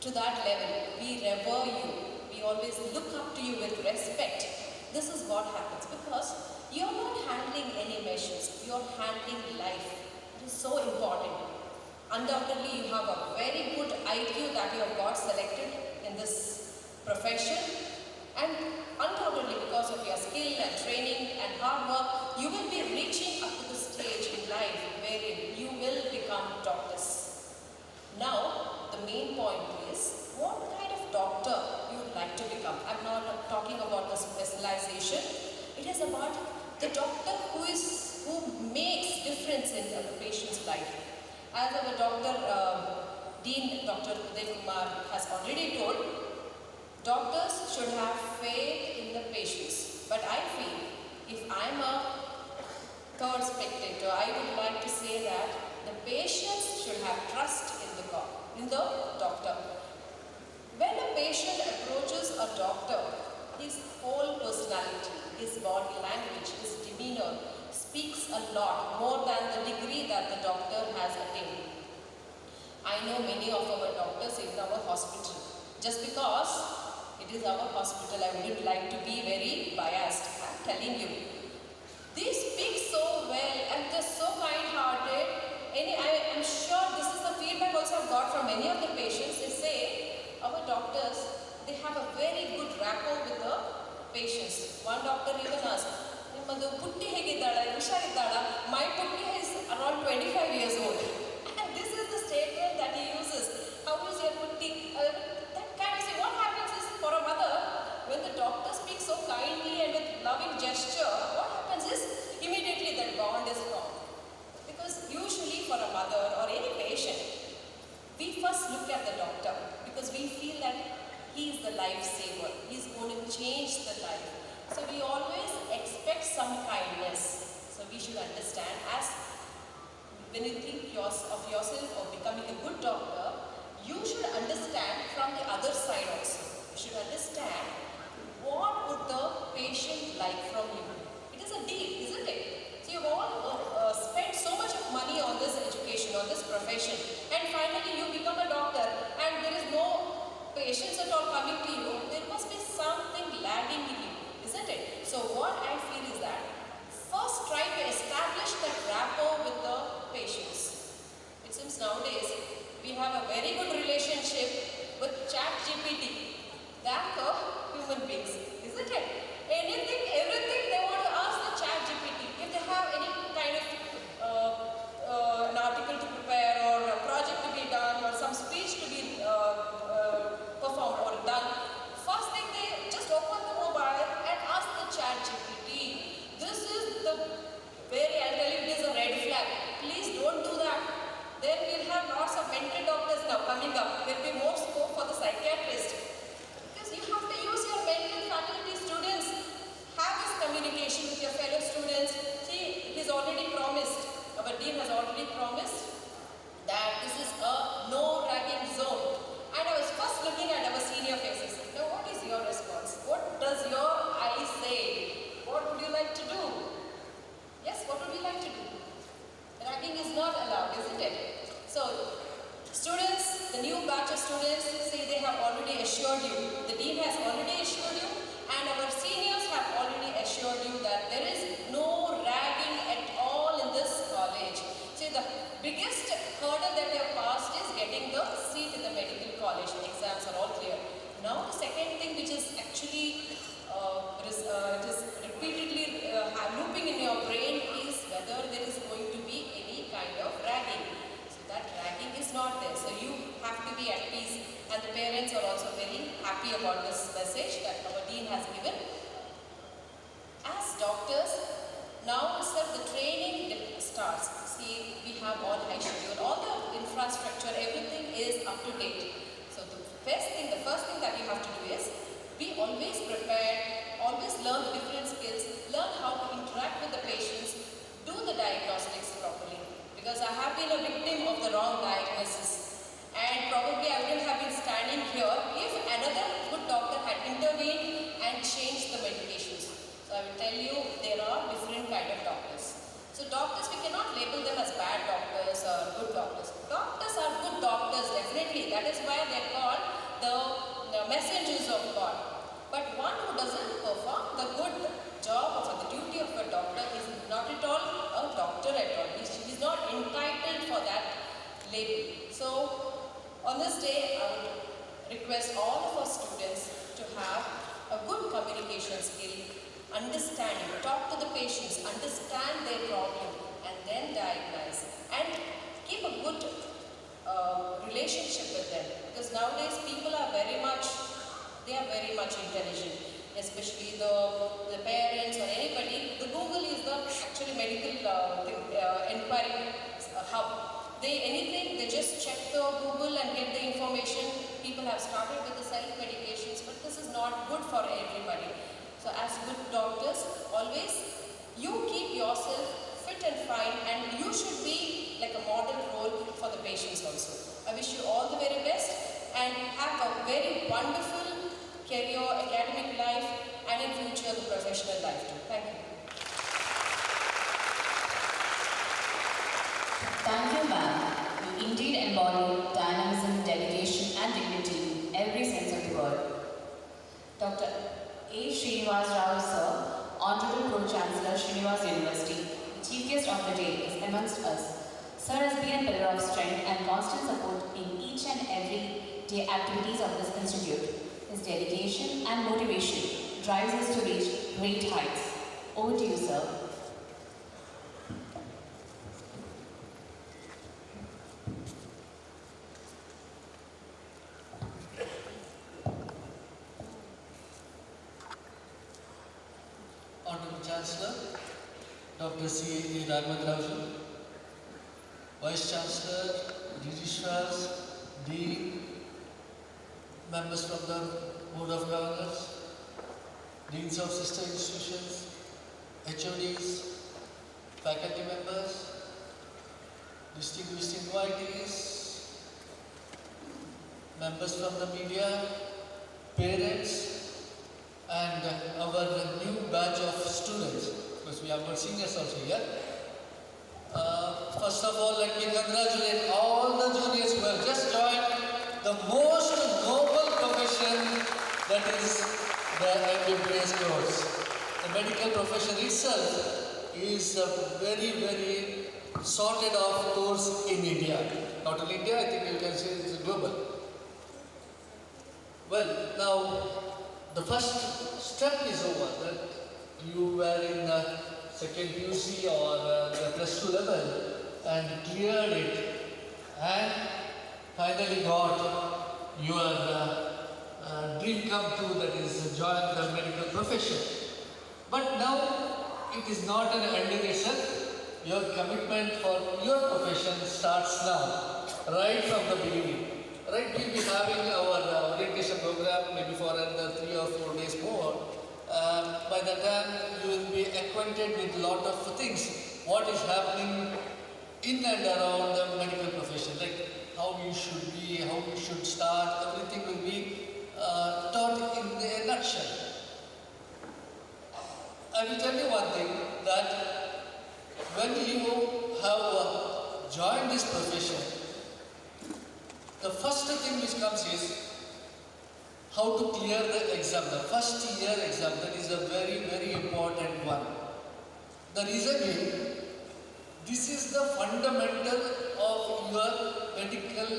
to that level. We revere you. We always look up to you with respect. This is what happens because you are not handling any measures. You are handling life. It is so important. Undoubtedly, you have a very good IQ that you have got selected in this profession, and undoubtedly because of your skill and training and hard work, you will be reaching up to the stage in life wherein you will become doctors. Now, the main point is, what kind of doctor you would like to become? I'm not talking about the specialization. It is about the doctor who makes difference in the patient's life. As our Dean Dr. Uday Kumar has already told, doctors should have faith in the patients. But I feel, if I'm a third spectator, I would like to say that the patients should have trust in the doctor. When a patient approaches a doctor, his whole personality, his body language, his demeanor speaks a lot more than the degree that the doctor has attained. I I know many of our doctors in our hospital. Just because it is our hospital, I wouldn't like to be very biased. I'm telling you. They speak so well and they're so kind-hearted. I'm sure this is the feedback also I've got from many of the patients. They say our doctors, they have a very good rapport with the patients. One doctor even asked, "Nimmadu putti hegiddala, hushariddala?" My putti is around 25 years old. And this is the statement that he uses. How is your putti? That kind of say, what happens is for a mother, when the doctor speaks so kindly and with loving gesture, what happens is immediately that bond is formed. Because usually for a mother or any patient, we first look at the doctor because we feel that he is the lifesaver. He is going to change the life. So we always expect some kindness. So we should understand, as when you think of yourself of becoming a good doctor, you should understand from the other side also. You should understand what would the patient like from you. It is a deal, isn't it? So you've all spent so much of money on this education, on this profession, and finally you become a doctor and there is no patients at all coming to you. There must be something lagging in you, isn't it? So what I feel is that first try to establish that rapport with the patients. It seems nowadays we have a very good relationship with ChatGPT. That of human beings, isn't it? Anything, everything they want to ask the ChatGPT. If they have any kind of an article to prepare or a project to be done or some speech to be performed or done, first thing they just open the mobile and ask the ChatGPT. This is the very, I'll tell you, it is a red flag. Please don't do that. Then we'll have lots of mental doctors now coming up. There will be more scope for the psychiatrist. Because you have to use your mental faculty, students. Have this communication with your fellow students. See, he's already promised, our dean has already promised that this is a no ragging zone. And I was first looking at our senior faces. Now, what is your response? What does your eye say? What would you like to do? Yes, what would you like to do? Ragging is not allowed, isn't it? So, students, the new batch of students say they have already assured you. The dean has already assured you, and our seniors have already assured you that there is no ragging at all in this college. See, the biggest hurdle that they have passed is getting the seat in the medical college. Exams are all clear. Now, the second thing which is actually it is repeatedly looping in your brain is whether there is going to be any kind of ragging. So that ragging is not there. So you have to be at peace, and the parents are also very happy about this message that our dean has given. As doctors, now itself the training starts. See, we have all high schedule, all the infrastructure, everything is up to date. So the first thing that you have to do is be always prepared, always learn different skills, learn how to interact with the patients, do the diagnostics properly. Because I have been a victim of the wrong diagnosis. And probably I wouldn't have been standing here if another good doctor had intervened and changed the medications. So I will tell you, there are different kind of doctors. So doctors, we cannot label them as bad doctors or good doctors. Doctors are good doctors, definitely. That is why they are called the messengers of God. But one who doesn't perform the good job or the duty of a doctor is not at all a doctor at all. He is not entitled for that label. So on this day, I would request all of our students to have a good communication skill, understanding, talk to the patients, understand their problem, and then diagnose. And keep a good relationship with them. Because nowadays people are very much intelligent, especially the parents or anybody. The Google is the actually medical inquiry hub. They just check the Google and get the information. People have started with the self-medications, but this is not good for everybody. So as good doctors, always you keep yourself fit and fine, and you should be like a model role for the patients also. I wish you all the very best and have a very wonderful career, academic life, and in future the professional life too. Thank you. Thank you, ma'am. You indeed embody Dr. A. Srinivas Rao, sir, Honorable Pro-Chancellor, Srinivas University, the chief guest of the day, is amongst us. Sir has been a pillar of strength and constant support in each and every day activities of this institute. His dedication and motivation drives us to reach great heights. Over to you, sir. Honorable Chancellor, DR.CA.A.RAGHAVENDRA, Vice Chancellor, Registrars, Dean, members from the Board of Governors, Deans of Sister Institutions, HODs, faculty members, distinguished invitees, members from the media, parents, and our new batch of students, because we have got seniors also here. First of all, let me congratulate all the juniors who have just joined the most noble profession, that is the MBBS course. The medical profession itself is a very, very sorted off course in India. Not only India, I think you can say it's global. Well, now, the first step is over, that you were in second PUC or the plus 2 level and cleared it and finally got your dream come true, that is join the medical profession. But now it is not an end in itself. Your commitment for your profession starts now, right from the beginning. Right, we'll be having our orientation program maybe for another 3 or 4 days more. By that time, you will be acquainted with a lot of things. What is happening in and around the medical profession, like how you should be, how you should start, everything will be taught in a nutshell. I will tell you one thing, that when you have joined this profession, the first thing which comes is how to clear the exam, the first year exam. That is a very, very important one. The reason being, this is the fundamental of your medical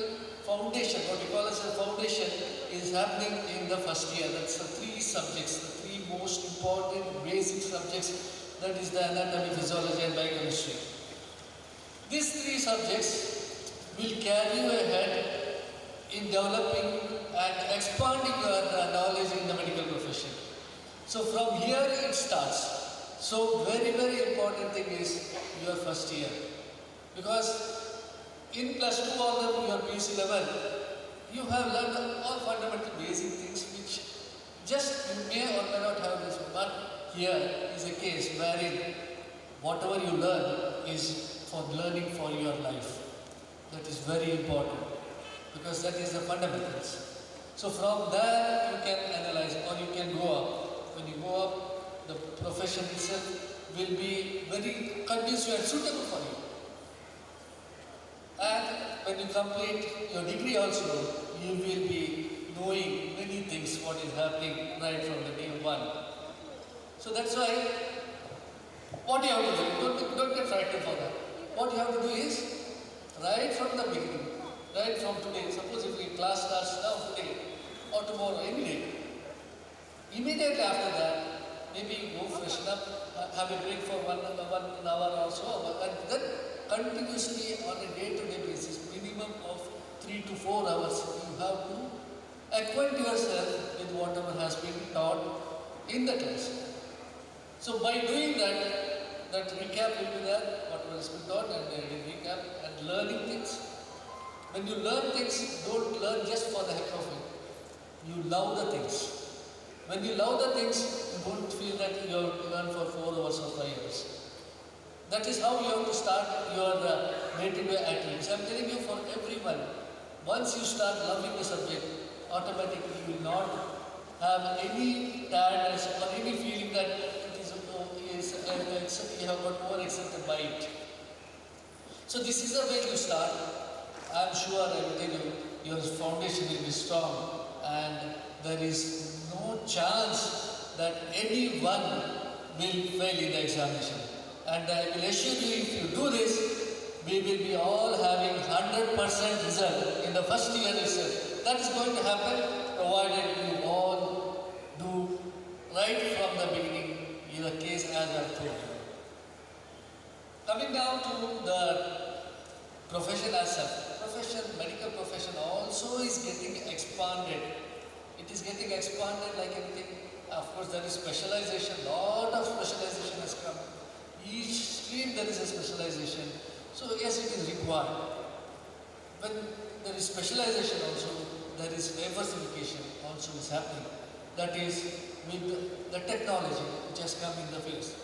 foundation. What we call as a foundation is happening in the first year. That's the 3 subjects, the 3 most important basic subjects. That is the anatomy, physiology and biochemistry. These 3 subjects will carry you ahead in developing and expanding your knowledge in the medical profession. So from here it starts. So very, very important thing is your first year. Because in plus 2 or your PUC level, you have learned all fundamental basic things which just you may or may not have this. But here is a case wherein whatever you learn is for learning for your life. That is very important, because that is the fundamentals. So from there you can analyze, or you can go up. When you go up, the profession itself will be very conducive and suitable for you. And when you complete your degree also, you will be knowing many things, what is happening right from the day one. So that's why, what you have to do, don't get frightened for that. What you have to do is, right from the beginning, right from today, suppose if the class starts now today or tomorrow, any day, immediately after that, maybe go freshen up, have a break for 1 hour or so, and then continuously on a day-to-day basis, minimum of 3 to 4 hours, you have to acquaint yourself with whatever has been taught in the class. So by doing that, that recap will be there, whatever has been taught, and recap and learning things. When you learn things, don't learn just for the heck of it. You love the things. When you love the things, you don't feel that you have to learn for 4 hours or 5 hours. That is how you have to start your day-to-day activities. I am telling you, for everyone, once you start loving the subject, automatically you will not have any tiredness or any feeling that you have got more accepted by it. So this is the way you start. I am sure, I will tell you, your foundation will be strong and there is no chance that anyone will fail in the examination. And I will assure you, if you do this, we will be all having 100% result in the first year itself. That is going to happen provided you all do right from the beginning in the case as I have told you. Coming down to the profession as such, medical profession also is getting expanded. It is getting expanded like anything. Of course, there is specialization, lot of specialization has come. Each stream there is a specialization. So yes, it is required. When there is specialization also, there is diversification also is happening. That is with the technology which has come in the face.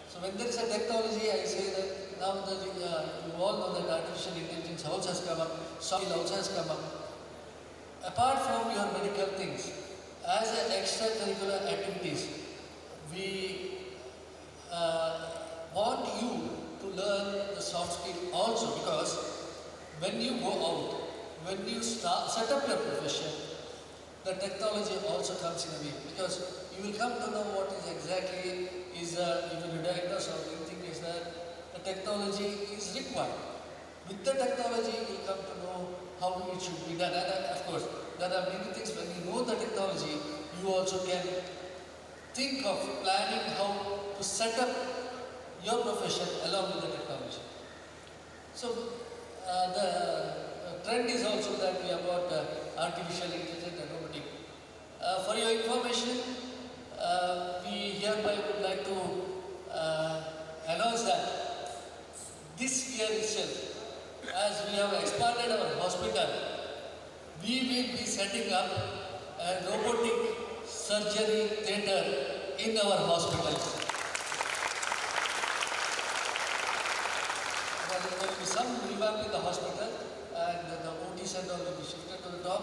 So when there is a technology, I say that now that you all know that artificial intelligence also has come up, software also has come up. Apart from your medical things, as an extracurricular activities, we want you to learn the soft skill also, because when you go out, when you set up your profession, the technology also comes in a way, because you will come to know what is exactly is even you diagnose or anything is that the technology is required. With the technology, you will come to know how it should be done. And of course, there are many things when you know the technology, you also can think of planning how to set up your profession along with the technology. So the trend is also that we have got artificial intelligence and robotic. For your information, we hereby would like to announce that this year itself, as we have expanded our hospital, we will be setting up a robotic surgery theatre in our hospital. There will be some revamp in the hospital, and the OT center will be shifted to the top,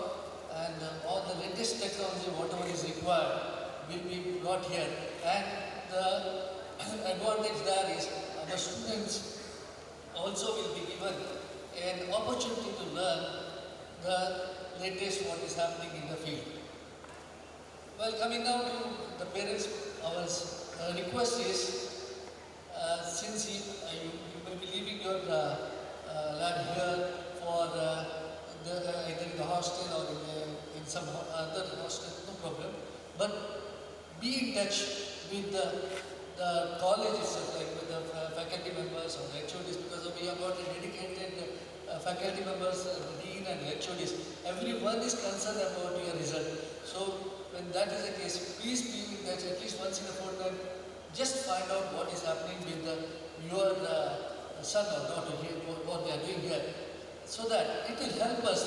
and all the latest technology, whatever is required, will be brought here. And the advantage there is our students also will be given an opportunity to learn the latest what is happening in the field. Well, coming down to the parents, our request is, since you will be leaving your lab here for either in the hostel or in some other hostel, no problem. But be in touch with the college itself, like with the faculty members or the HODs, because we have got a dedicated faculty members, the dean and the HODs. Everyone is concerned about your result. So when that is the case, please be in touch at least once in a fortnight. Just find out what is happening with your son or daughter here, what they are doing here, so that it will help us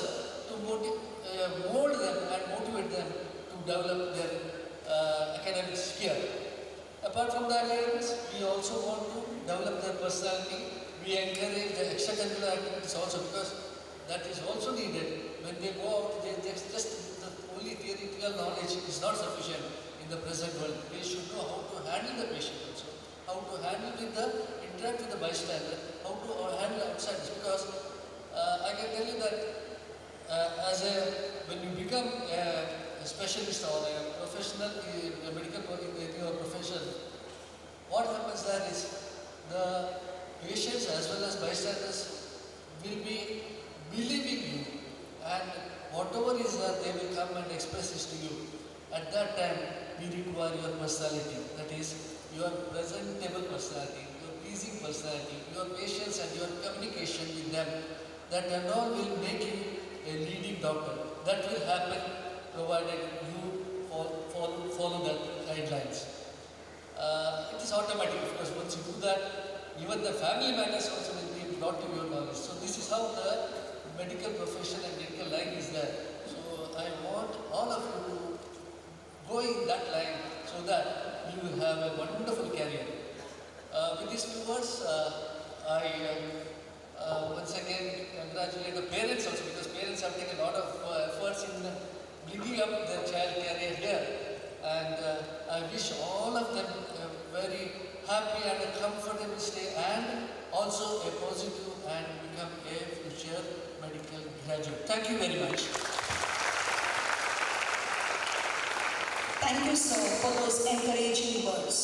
to mold them and motivate them to develop their academics here. Apart from the academics, we also want to develop their personality. We encourage the extracurricular activities also, because that is also needed. When they go out, just the only theoretical knowledge is not sufficient in the present world. They should know how to handle the patient also, how to handle interact with the bystander, how to handle outsiders. Because I can tell you that when you become a specialist or a professional in a medical in your profession, what happens there is the patients as well as bystanders will be believing you, and whatever is there, they will come and express this to you. At that time, we require your personality, that is, your presentable personality, your pleasing personality, your patience and your communication with them. That and all will make you a leading doctor. That will happen provided you follow the guidelines. It is automatic, of course. Once you do that, even the family matters also will be brought to your knowledge. So this is how the medical profession and medical line is there. So I want all of you to go in that line so that you will have a wonderful career. With these few words, I once again congratulate the parents also, because parents have taken a lot of efforts in bringing up their child career here. And I wish all of them a very happy and a comfortable stay, and also a positive and become a future medical graduate. Thank you very much. Thank you, sir, for those encouraging words.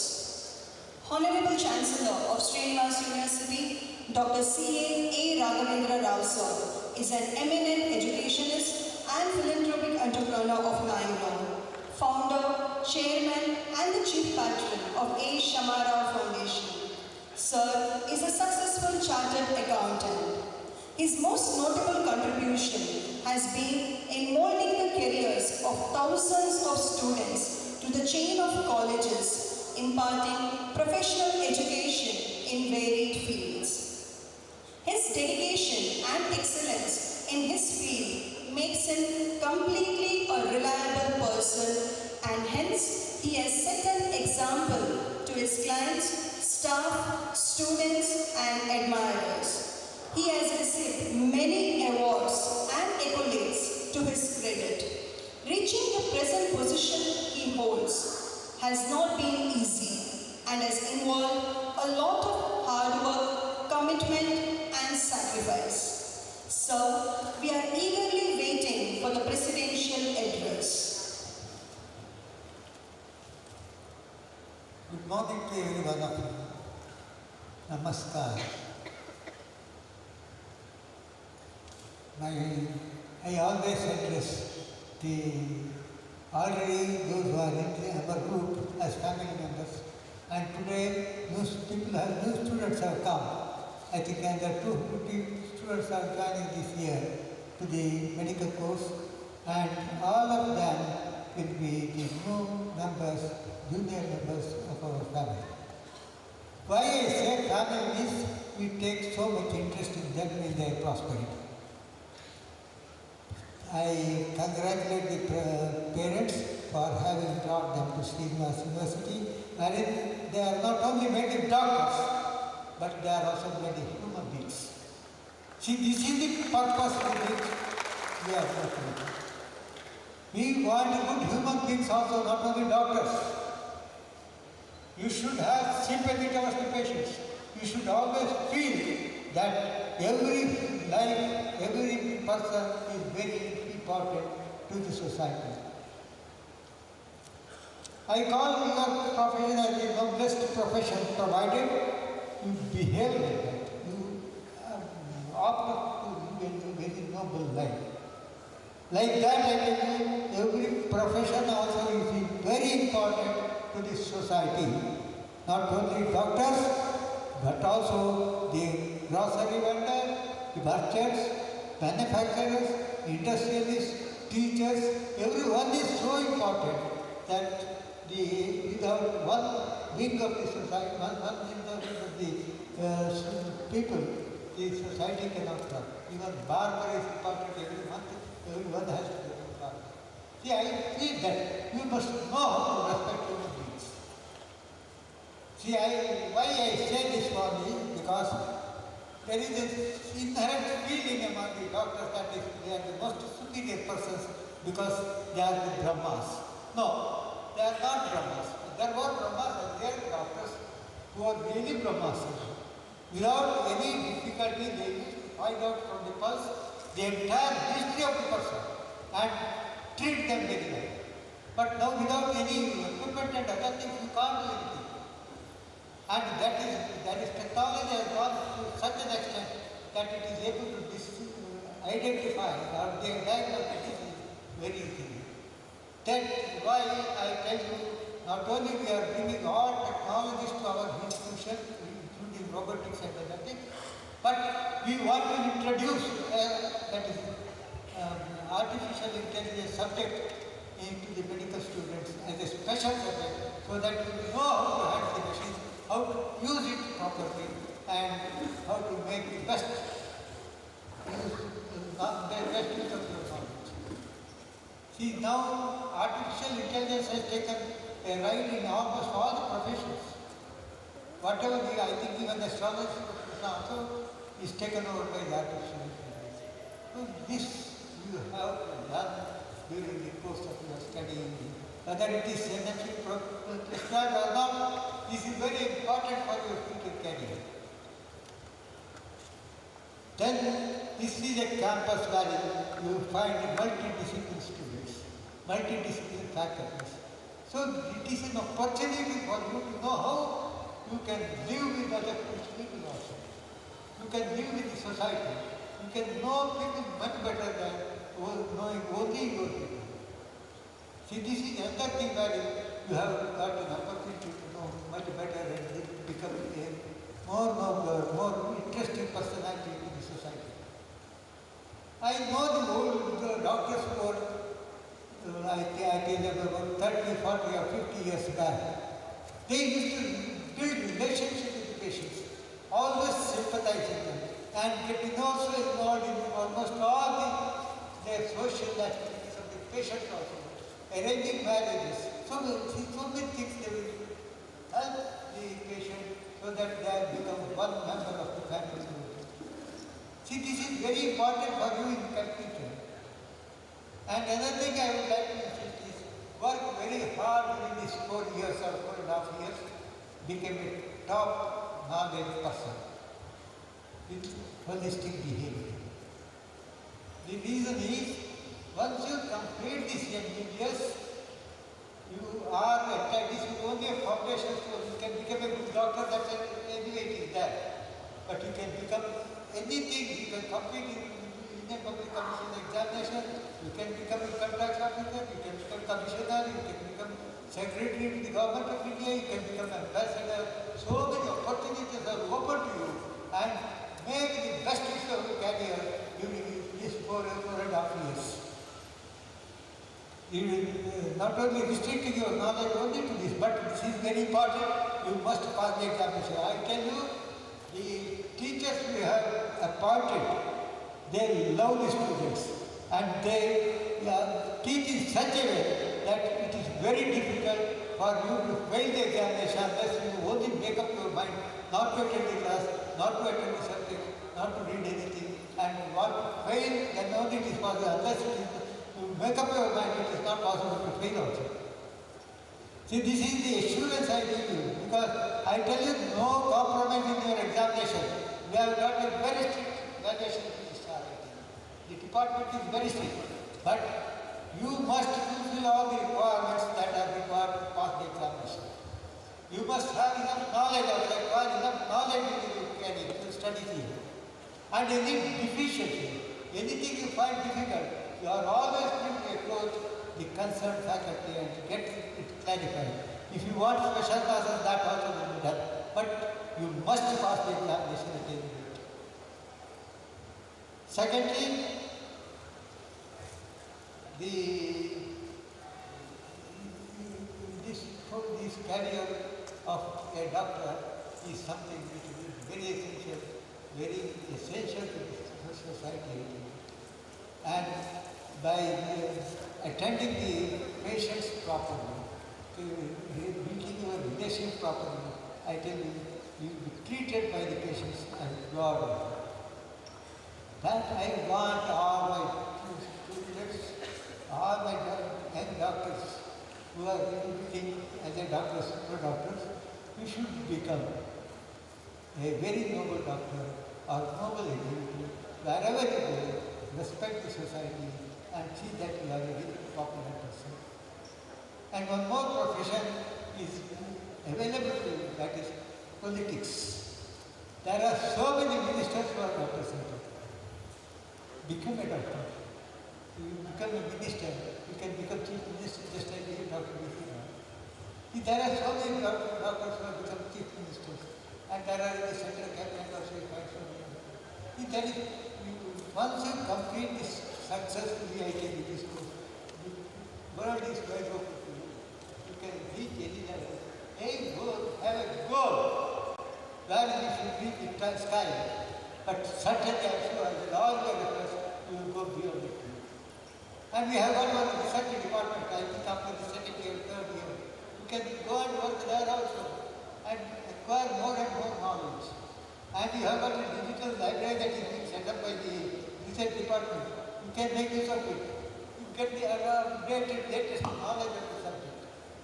Honorable Chancellor of Srinivas University, DR.CA.A.RAGHAVENDRA Rao sir, is an eminent educationist and philanthropic entrepreneur of Mangalore, founder, chairman, and the chief patron of A. Shamara Foundation. Sir is a successful chartered accountant. His most notable contribution has been in molding the careers of thousands of students to the chain of colleges, imparting professional education in varied fields. His dedication and excellence in his field makes him completely a reliable person, and hence he has set an example to his clients, staff, students, and admirers. He has received many awards and accolades to his credit. Reaching the present position he holds has not been easy and has involved a lot of hard work, commitment, and sacrifice. So, we are eagerly waiting for the presidential address. Good morning to every one of you. Namaskar. I always address already those who are in our group as family members, and today new students have come. I think under 250 students are joining this year to the medical course, and all of them will be the new members, junior members of our family. Why I say family is we take so much interest in them in their prosperity. I congratulate the parents for having brought them to Srinivas University, wherein they are not only made doctors, but they are also made human beings. See, this is the purpose for which we are working. We want good human beings also, not only doctors. You should have sympathy towards the patients. You should always feel that every life, every person is very important to the society. I call your profession as the noblest profession, provided you behave like that. You opt to live a very noble life. Like that, I tell you, every profession also is very important to the society. Not only doctors, but also the grocery vendor, the merchants, manufacturers, industrialists, teachers. Everyone is so important that without one wing of the society, one wing of the people, the society cannot run. Even barber is important. Every month, everyone has to be a barber. See, I feel that you must know how to respect human beings. See, why I say this one is because there is an inherent feeling among the doctors that they are the most superior persons because they are the Brahmas. No, they are not Brahmas. There were Brahmas and there are doctors who are really Brahmas. Without any difficulty, they used to find out from the pulse the entire history of the person and treat them very well. But now without any equipment and other things, you can't do anything. And that is technology has gone to such an extent that it is able to identify or diagnose the disease very easily. That's why I tell you, not only we are bringing all technologies to our institution, including robotics and other things, but we want to introduce artificial intelligence subject into the medical students as a special subject, so that you know how to handle the machine, how to use it properly, and how to make the best use of your knowledge. See, now artificial intelligence has taken a ride in almost all the professions. Whatever I think even astrology also is taken over by the artificial intelligence. So this you have done during the course of your study. Whether it is essentially prescribed or not, this is very important for your future career. Then this is a campus where you find multidisciplinary students, multidisciplinary faculties. So it is an opportunity for you to know how you can live with other people also. You can live with the society. You can know people much better than knowing only your people. See, this is another thing where you have got an opportunity to know much better and become a more noble, more interesting personality in the society. I know the old doctors who were, I tell them about 30, 40 or 50 years back. They used to build relationships with the patients, always sympathizing them, and getting also involved in almost all their social activities of the patients also, arranging marriages. So many things they will help the patient so that they have become one member of the family. See, this is very important for you in computer. And another thing I would like to insist is work very hard during these 4 years or 4.5 years, become a top knowledge person with holistic behavior. The reason is, once you complete this MBBS, you are at this is only a foundation, so you can become a good doctor, that's anyway it is there. But you can become anything, you can compete in Indian Public Commission examination, you can become a contract officer, you can become commissioner, you can become secretary to the government of India, you can become ambassador. So many opportunities are open to you, and make the best use of your career during these 4.5 years. You will not only restrict your knowledge only to this, but this is very important, you must pass the examination. I tell you, the teachers we have appointed, they love the students and they teach in such a way that it is very difficult for you to fail the examination unless you only make up your mind not to attend the class, not to attend the subject, not to read anything, and want to fail, then only it is possible. Unless you make up your mind, it is not possible to fail also. See, this is the assurance I give you, because I tell you, no compromise in your examination. We have got a very strict evaluation registrar. The department is very strict, but you must fulfill all the requirements that are required to pass the examination. You must have enough knowledge of that, enough knowledge to study here. And any deficiency, anything you find difficult, you are always free to approach the concerned faculty and get it clarified. If you want special classes, that also will be done. But you must pass the examination at any rate. Secondly, this career of a doctor is something which is very essential to the society. And by attending the patients properly, building your relation properly, I tell you, you will be treated by the patients as God. That I want all my students, all my young doctors who are looking as a doctor, super doctors, you should become a very noble doctor or noble individual. Wherever you go, respect the society and see that you are a very popular person. And one more profession is available to you, that is politics. There are so many ministers who are doctors. Become a doctor. You become a minister, you can become chief minister just like you Dr. B.C. There are so many doctors who have become chief ministers, and there are in the central cabinet also you find so many. Once you complete this successfully, I tell you this course, the world is wide open to you. You can reach any level. Aim goal, have a goal where you should reach the sky. But certainly I am sure with all your efforts, you will go beyond it. And we have got one research department, I think after the second year, third year. You can go and work there also and acquire more and more knowledge. And you have got a digital library that is being set up by the research department. You can make use of it. You get the updated, latest knowledge of the subject.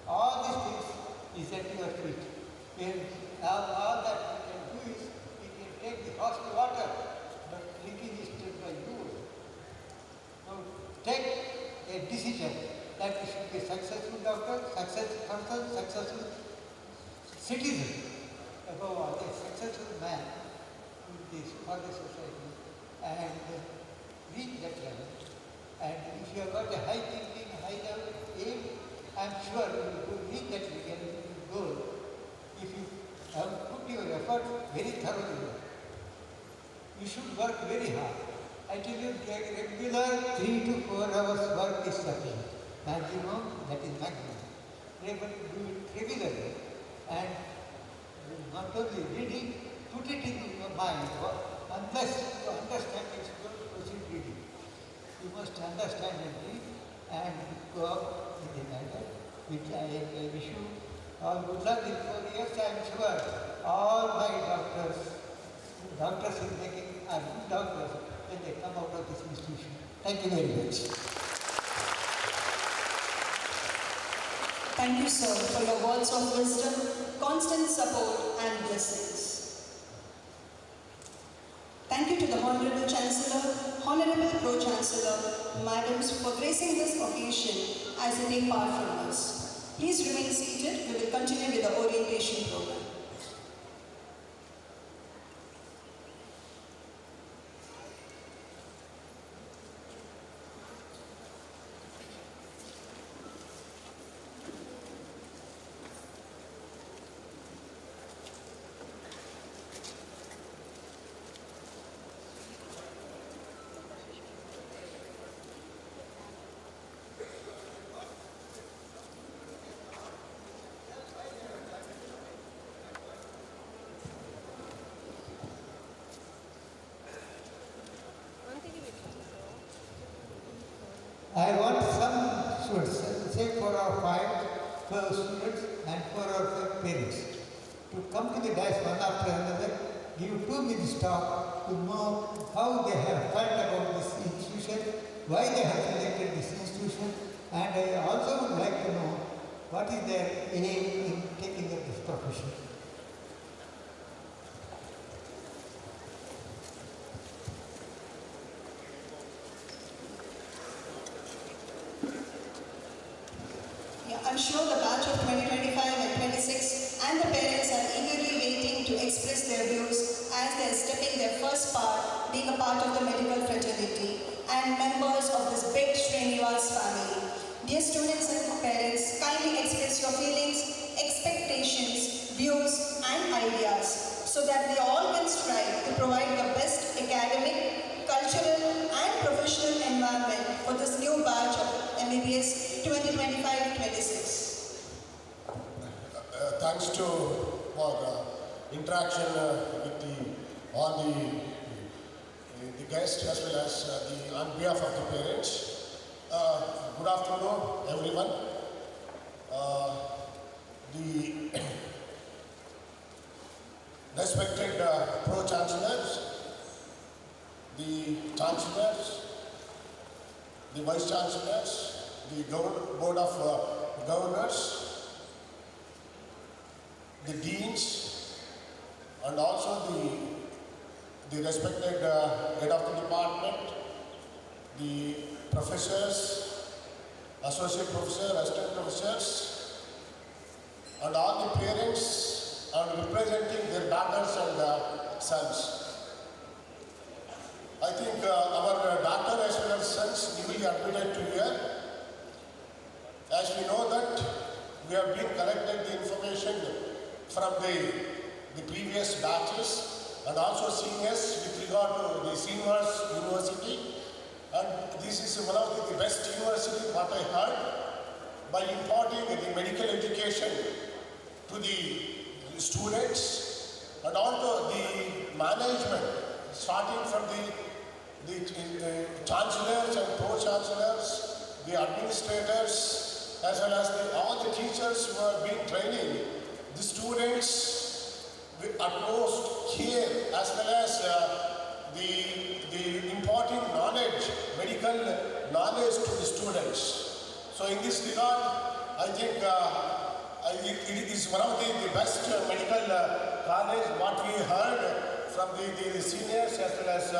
All these things is at your feet. And all that you can do is, you can take the hot water, but drinking is done by you. So take a decision that he should be a successful doctor, successful person, successful citizen, above all, a successful man for the society, and reach that level. And if you have got a high thinking, high level aim, I am sure you will reach that goal if you have put your effort very thoroughly. You should work very hard. I tell you, regular 3 to 4 hours work is sufficient. Maximum, that is maximum. But do it regularly, and not only reading, put it in your mind. Unless you understand it, don't proceed reading. You must understand and read and go out in the matter, which I wish you all good luck in 4 years. I am sure all my doctors in making are good doctors when they come out of this institution. Thank you very much. Thank you, sir, for your words of wisdom, constant support and blessings. Thank you to the Honorable Chancellor, Honorable Pro-Chancellor, Madams, for gracing this occasion as they take part from us. Please remain seated. We will continue with the orientation program. I want some students, say 4 or 5 students and 4 or 5 parents, to come to the dais one after another, give 2 minutes talk to know how they have felt about this institution, why they have selected this institution, and I also would like to know what is their aim in taking up this profession. I'm sure the batch of 2025 and 26 and the parents are eagerly waiting to express their views as they are stepping their first part, being a part of the medical fraternity and members of this big Srinivas family. Dear students and parents, kindly express your feelings, expectations, views and ideas so that we all can strive to provide the best academic, cultural and professional environment for this new batch of MBBS 2025-26. Thanks to for interaction with all the guests as well as on behalf of the parents. Good afternoon, everyone. The respected Pro-chancellors, the chancellors, the vice-chancellors, the board of governors, the deans, and also the respected head of the department, the professors, associate professors, assistant professors, and all the parents are representing their daughters and sons. I think our daughter as well as sons newly admitted to here. As we know that we have been collected the information from the previous batches and also seniors with regard to the Srinivas University, and this is one of the best university what I heard, by imparting the medical education to the students and also the management, starting from the chancellors and pro-chancellors, the administrators, as well as all the teachers who have been training the students with utmost care, as well as the imparting knowledge, medical knowledge to the students. So in this regard, I think it is one of the best medical college what we heard from the seniors as well as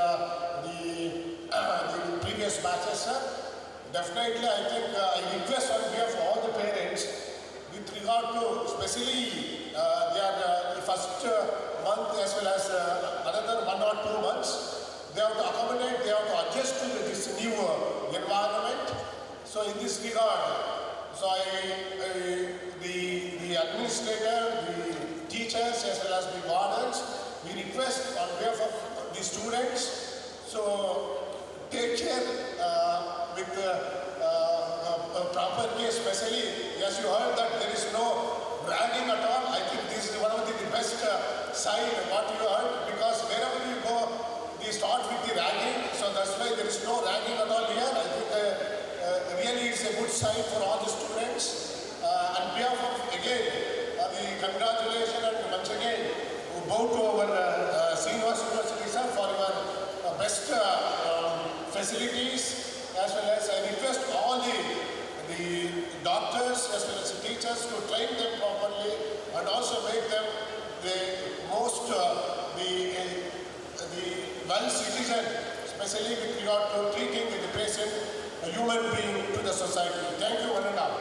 the previous batches. definitely I think I request on behalf of all the parents with regard to especially their first month as well as another 1 or 2 months, they have to accommodate, they have to adjust to this new environment. So in this regard, so the administrator, the teachers as well as the wardens, we request on behalf of the students, so take care with proper care, especially as you heard that there is no ragging at all. I think this is one of the best sign what you heard, because wherever you go, they start with the ragging. So that's why there is no ragging at all here. I think really it's a good sign for all the students. On behalf of again the congratulations and once again bow to our Srinivas University sir for your best facilities, as well as I request all the doctors as well as the teachers to train them properly and also make them the most the well citizen, especially with regard to treating the patient a human being to the society. Thank you one and all.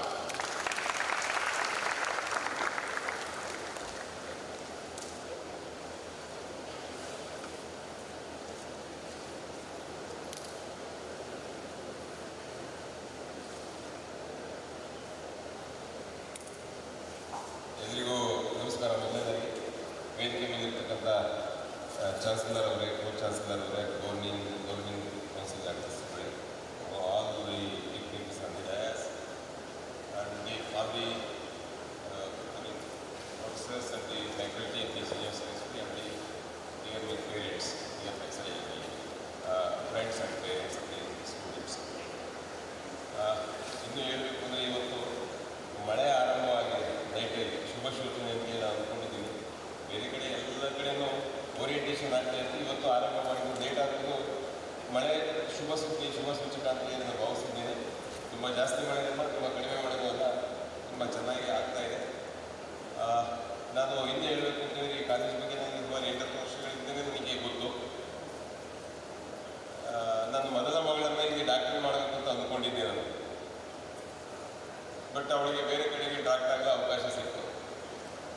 ಎಲ್ರಿಗೂ ನಮಸ್ಕಾರ. ಮೊದಲನೇದಾಗಿ ವೇದಿಕೆ ಮೇಲಿರ್ತಕ್ಕಂಥ chancellor ಅವರೇ, pro chancellor ಅವರೇ, governing council ಆಫೀಸರ್ಗಳೇ, all the techniques on the dais and all the professors and the faculty and the senior secretary and the dear parents, dear friends and parents and the students. ಇನ್ನು ಹೇಳಬೇಕು ಅಂದರೆ ಇವತ್ತು ಮಳೆ ಆರಂಭವಾಗಿದೆ. ನೈಟಲ್ಲಿ ಶುಭ ಸೂಚನೆ ಅಂತ ಹೇಳಿ ನಾನು ಅಂದ್ಕೊಂಡಿದ್ದೀನಿ. ಬೇರೆ ಕಡೆ ಎಲ್ಲ ಕಡೆಯೂ ಓರಿಯೆಂಟೇಷನ್ ಆಗ್ತಾ ಇತ್ತು. ಇವತ್ತು ಆರಂಭವಾಗಿದ್ದು ಲೇಟ್ ಆದರೂ ಮಳೆ ಶುಭ ಸೂಚಕ ಅಂತ ಹೇಳಿ ನಾನು ಭಾವಿಸಿದ್ದೇನೆ. ತುಂಬ ಜಾಸ್ತಿ ಮಳೆಯಲ್ಲ, ತುಂಬ ಕಡಿಮೆ ಮಳೆಯೂ ಅಲ್ಲ, ತುಂಬ ಚೆನ್ನಾಗಿ ಆಗ್ತಾಯಿದೆ. ನಾನು ಹಿಂದೆ ಹೇಳಬೇಕು ಅಂತಂದರೆ ಈ ಕಾಲೇಜ್ ಬಗ್ಗೆ ನನಗೆ ಸುಮಾರು 8 ವರ್ಷಗಳಿಂದಲೇ ನನಗೆ ಗೊತ್ತು. ನಾನು ಮೊದಲ ಮಗಳನ್ನು ಇಲ್ಲಿ ಡಾಕ್ಟರ್ ಮಾಡಬೇಕು ಅಂತ ಅಂದ್ಕೊಂಡಿದ್ದೆ ನಾನು. ಬಟ್ ಅವಳಿಗೆ ಬೇರೆ ಕಡೆಗೆ ಡಾಕ್ಟರ್ ಆಗೋ ಅವಕಾಶ ಸಿಕ್ತು.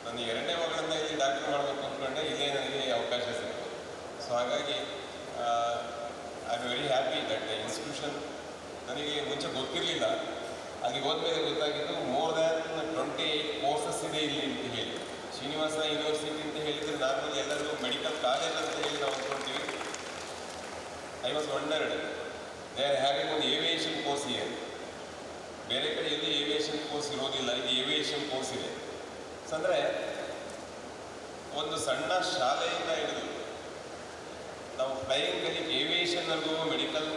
ನಾನು ಎರಡನೇ ಮಗಳನ್ನು ಇಲ್ಲಿ ಡಾಕ್ಟರ್ ಮಾಡಬೇಕು ಅಂದ್ಕೊಂಡೆ, ಇಲ್ಲೇ ನನಗೆ ಅವಕಾಶ ಸಿಕ್ತು. ಸೊ ಹಾಗಾಗಿ I am very happy that institution ನನಗೆ ಮುಂಚೆ ಗೊತ್ತಿರಲಿಲ್ಲ. ಅಲ್ಲಿಗೆ ಹೋದ್ಮೇಲೆ ಗೊತ್ತಾಗಿದ್ದು ಮೋರ್ ದ್ಯಾನ್ 28 ಕೋರ್ಸಸ್ ಇದೆ ಇಲ್ಲಿ ಅಂತ ಹೇಳಿ. ಶ್ರೀನಿವಾಸ ಯೂನಿವರ್ಸಿಟಿ ಅಂತ ಹೇಳಿದರೆ ನಾರ್ಮಲಿ ಎಲ್ಲರೂ ಮೆಡಿಕಲ್ ಕಾಲೇಜ್ ಅಂತ ಹೇಳಿ ನಾವು ಅಂದ್ಕೊಳ್ತೀವಿ. I was wondered they are having ಒಂದು ಏವಿಯೇಷನ್ ಕೋರ್ಸ್ ಇದೆ. ಬೇರೆ ಕಡೆಯಲ್ಲಿ ಏವಿಯೇಷನ್ ಕೋರ್ಸ್ ಇರೋದಿಲ್ಲ, ಇದು ಏವಿಯೇಷನ್ ಕೋರ್ಸ್ ಇದೆ. ಅಂದರೆ ಒಂದು ಸಣ್ಣ ಶಾಲೆಯಿಂದ ಹಿಡಿದು ನಾವು ಫ್ಲೈಯಿಂಗ್ ಕಲಿಕೆ ಏವಿಯೇಷನ್ವರೆಗೂ ಮೆಡಿಕಲ್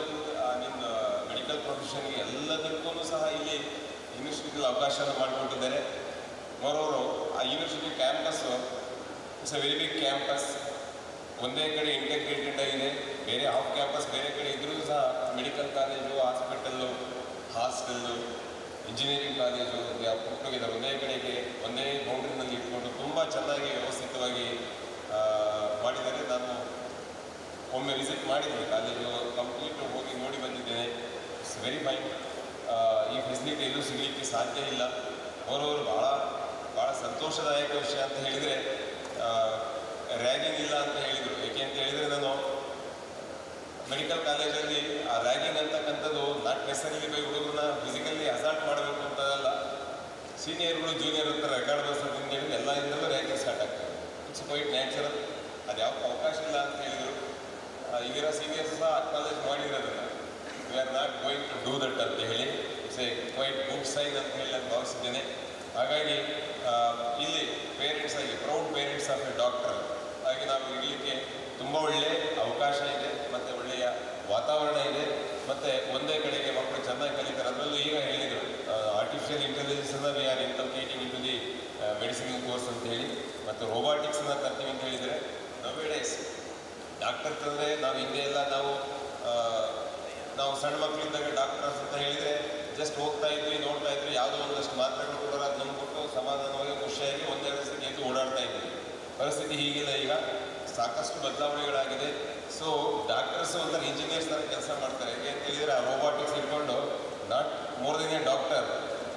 ಪ್ರೊಫೆಷನ್ಗೆ ಎಲ್ಲದಕ್ಕೂ ಸಹ ಇಲ್ಲಿ ಯೂನಿವರ್ಸಿಟಿಯಲ್ಲಿ ಅವಕಾಶನ ಮಾಡಿಕೊಟ್ಟಿದ್ದಾರೆ. ಮೋರೋರು ಆ university campus it's a very big campus. ಒಂದೇ ಕಡೆ ಇಂಟಗ್ರೇಟೆಡ್ ಆಗಿದೆ, ಬೇರೆ ಆಫ್ ಕ್ಯಾಂಪಸ್ ಬೇರೆ ಕಡೆ ಇದ್ರೂ ಸಹ medical college, hospital, hostel, engineering college ಪುಟ್ಟೋಗಿದ್ದಾರೆ. ಒಂದೇ ಕಡೆಗೆ ಒಂದೇ ಬೌಂಡ್ರಿನಲ್ಲಿ ಇಟ್ಕೊಂಡು ತುಂಬ ಚೆನ್ನಾಗಿ ವ್ಯವಸ್ಥಿತವಾಗಿ ಮಾಡಿದ್ದಾರೆ. ನಾನು ಒಮ್ಮೆ ವಿಸಿಟ್ ಮಾಡಿದ್ದೀನಿ ಕಾಲೇಜು, ಕಂಪ್ಲೀಟ್ ಹೋಗಿ ನೋಡಿ ಬಂದಿದ್ದೇನೆ. It's very fine. ಈ ಫೆಸಿಲಿಟಿ ಎಲ್ಲೂ ಸಿಗಲಿಕ್ಕೆ ಸಾಧ್ಯ ಇಲ್ಲ. ಅವರವರು ಭಾಳ ಸಂತೋಷದಾಯಕ ವಿಷಯ ಅಂತ ಹೇಳಿದರೆ ರ್ಯಾಗಿಂಗ್ ಇಲ್ಲ ಅಂತ ಹೇಳಿದರು. ಏಕೆ ಅಂತ ಹೇಳಿದರೆ ನಾನು ಮೆಡಿಕಲ್ ಕಾಲೇಜಲ್ಲಿ ಆ ರ್ಯಾಗಿಂಗ್ ಅಂತಕ್ಕಂಥದ್ದು ನಾಟ್ ನೆಸರಿಲಿ ಬೈ ಹುಡುಗರನ್ನ ಫಿಸಿಕಲಿ ಅಸಾಲ್ಟ್ ಮಾಡಬೇಕು ಅಂತದಲ್ಲ. ಸೀನಿಯರ್ಗಳು ಜೂನಿಯರ್ ಹತ್ರ ರೆಕಾರ್ಡ್ ಬರ್ಸೋದ್ರಿಂದ ಹೇಳಿ ಎಲ್ಲರಿಂದಲೂ ರ್ಯಾಗಿಂಗ್ ಸ್ಟಾರ್ಟ್ ಆಗ್ತದೆ. It's quite natural. ಅದು ಯಾವ ಅವಕಾಶ ಇಲ್ಲ ಅಂತ ಹೇಳಿದರು. ಈಗಿರೋ ಸೀನಿಯರ್ಸ್ ಸಹ ಅಕ್ನಾಲೇಜ್ ಮಾಡಿರೋದನ್ನ we are not going to do that ಅಂತ ಹೇಳಿ it's a quite good sign ಅಂತ ಹೇಳಿ ನಾನು ಭಾವಿಸಿದ್ದೇನೆ. ಹಾಗಾಗಿ ಇಲ್ಲಿ ಪೇರೆಂಟ್ಸ್ ಆಗಿ proud parents of a doctor ಹಾಗೆ ನಾವು ಇರಲಿಕ್ಕೆ ತುಂಬ ಒಳ್ಳೆಯ ಅವಕಾಶ ಇದೆ ಮತ್ತು ಒಳ್ಳೆಯ ವಾತಾವರಣ ಇದೆ. ಮತ್ತು ಒಂದೇ ಕಡೆಗೆ ಮಕ್ಕಳು ಚೆನ್ನಾಗಿ ಕಲಿತಾರೆ. ಅದರಲ್ಲೂ ಈಗ ಹೇಳಿದರು ಆರ್ಟಿಫಿಷಿಯಲ್ ಇಂಟೆಲಿಜೆನ್ಸನ್ನು we are inculcating into the medicine course ಅಂತ ಹೇಳಿ, ಮತ್ತು ರೋಬೋಟಿಕ್ಸನ್ನು ತರ್ತೀವಿ ಅಂತ ಹೇಳಿದರೆ ನವೇಡೇಸ್ ಡಾಕ್ಟರ್ ತಂದರೆ ನಾವು ಹಿಂದೆ ಎಲ್ಲ ನಾವು ಸಣ್ಣ ಮಕ್ಕಳಿದ್ದಾಗ ಡಾಕ್ಟರ್ಸ್ ಅಂತ ಹೇಳಿದರೆ ಜಸ್ಟ್ ಹೋಗ್ತಾ ಇದ್ವಿ, ನೋಡ್ತಾ ಇದ್ವಿ, ಯಾವುದೋ ಒಂದಷ್ಟು ಮಾತ್ರೆಗಳು ಕೊಡೋರು ಅದು ನಂಬಿಟ್ಟು ಸಮಾಧಾನವಾಗಿ ಖುಷಿಯಾಗಿ ಒಂದೆರಡು ದಿವಸಕ್ಕೆ ಎದ್ದು ಓಡಾಡ್ತಾ ಇದ್ವಿ. ಪರಿಸ್ಥಿತಿ ಹೀಗಿಲ್ಲ. ಈಗ ಸಾಕಷ್ಟು ಬದಲಾವಣೆಗಳಾಗಿದೆ. ಸೊ ಡಾಕ್ಟರ್ಸು ಒಂಥರ ಇಂಜಿನಿಯರ್ಸ್ ಥರ ಕೆಲಸ ಮಾಡ್ತಾರೆ. ಹೇಗೆ ಅಂತ ಹೇಳಿದರೆ ಆ ರೋಬೋಟಿಕ್ಸ್ ಇಟ್ಕೊಂಡು ಮೋರ್ ದೆನ್ ಎ ಡಾಕ್ಟರ್,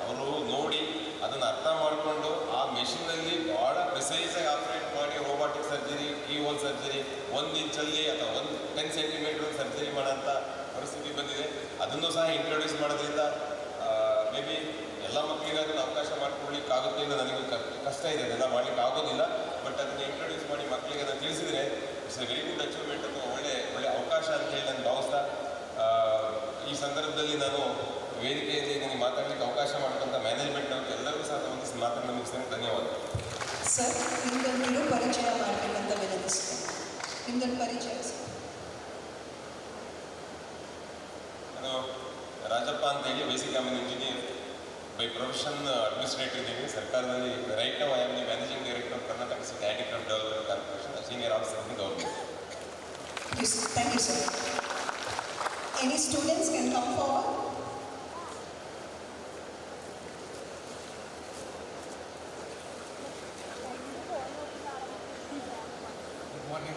ಅವರು ನೋಡಿ ಅದನ್ನು ಅರ್ಥ ಮಾಡಿಕೊಂಡು ಆ ಮೆಷಿನಲ್ಲಿ ಭಾಳ ಪ್ರಿಸೈಸಾಗಿ ಆಪ್ರೇಟ್ ಮಾಡಿ robotic surgery, key hole surgery, 1 ಇಂಚಲ್ಲಿ ಅಥವಾ 10 ಸೆಂಟಿಮೀಟರ್ ಸರ್ಜರಿ ಮಾಡೋಂಥ ಪರಿಸ್ಥಿತಿ ಬಂದಿದೆ. ಅದನ್ನು ಸಹ ಇಂಟ್ರೊಡ್ಯೂಸ್ ಮಾಡೋದ್ರಿಂದ ಮೇ ಬಿ ಎಲ್ಲ ಮಕ್ಕಳಿಗೆ ಅದನ್ನು ಅವಕಾಶ ಮಾಡಿಕೊಡ್ಲಿಕ್ಕಾಗುತ್ತೆ ಅಂತ ನನಗೆ ಕಷ್ಟ ಇದೆ, ಅದೆಲ್ಲ ಮಾಡಲಿಕ್ಕೆ ಆಗೋದಿಲ್ಲ. ಬಟ್ ಅದನ್ನು ಇಂಟ್ರೊಡ್ಯೂಸ್ ಮಾಡಿ ಮಕ್ಕಳಿಗೆ ಅದನ್ನು ತಿಳಿಸಿದರೆ it's A very good achievement ಅಥವಾ ಒಳ್ಳೆ ಅವಕಾಶ ಅಂತ ಹೇಳಿ ನಾನು ಭಾವಿಸ್ತಾ, ಈ ಸಂದರ್ಭದಲ್ಲಿ ನಾನು ವೇದಿಕೆಯಲ್ಲಿ ನನಗೆ ಮಾತಾಡಲಿಕ್ಕೆ ಅವಕಾಶ ಮಾಡಿದಂಥ ಮ್ಯಾನೇಜ್ಮೆಂಟ್ ಅವ್ರಿಗೆ ಎಲ್ಲರಿಗೂ ಸಹ ಒಂದು ಮಾತನ್ನು ಮುಗಿಸ್ತೇನೆ. ಧನ್ಯವಾದ. ಸರ್, ನಿಮ್ದೊಂದು ಪರಿಚಯ ಮಾಡಬೇಕಂತ ವಿನಂತಿಸ್ತೇನೆ. ನಿಮ್ದೊಂದು ಪರಿಚಯ ಸರ್. ನಾನು ರಾಜಪ್ಪ ಅಂತೇಳಿ basic am engineer, by profession administrative ಇದ್ದೀನಿ ಸರ್ಕಾರದಲ್ಲಿ. Right now I am the managing director of Karnataka state handicraft development corporation, senior officer in government. Thank you, sir. Any students can come forward? Good morning,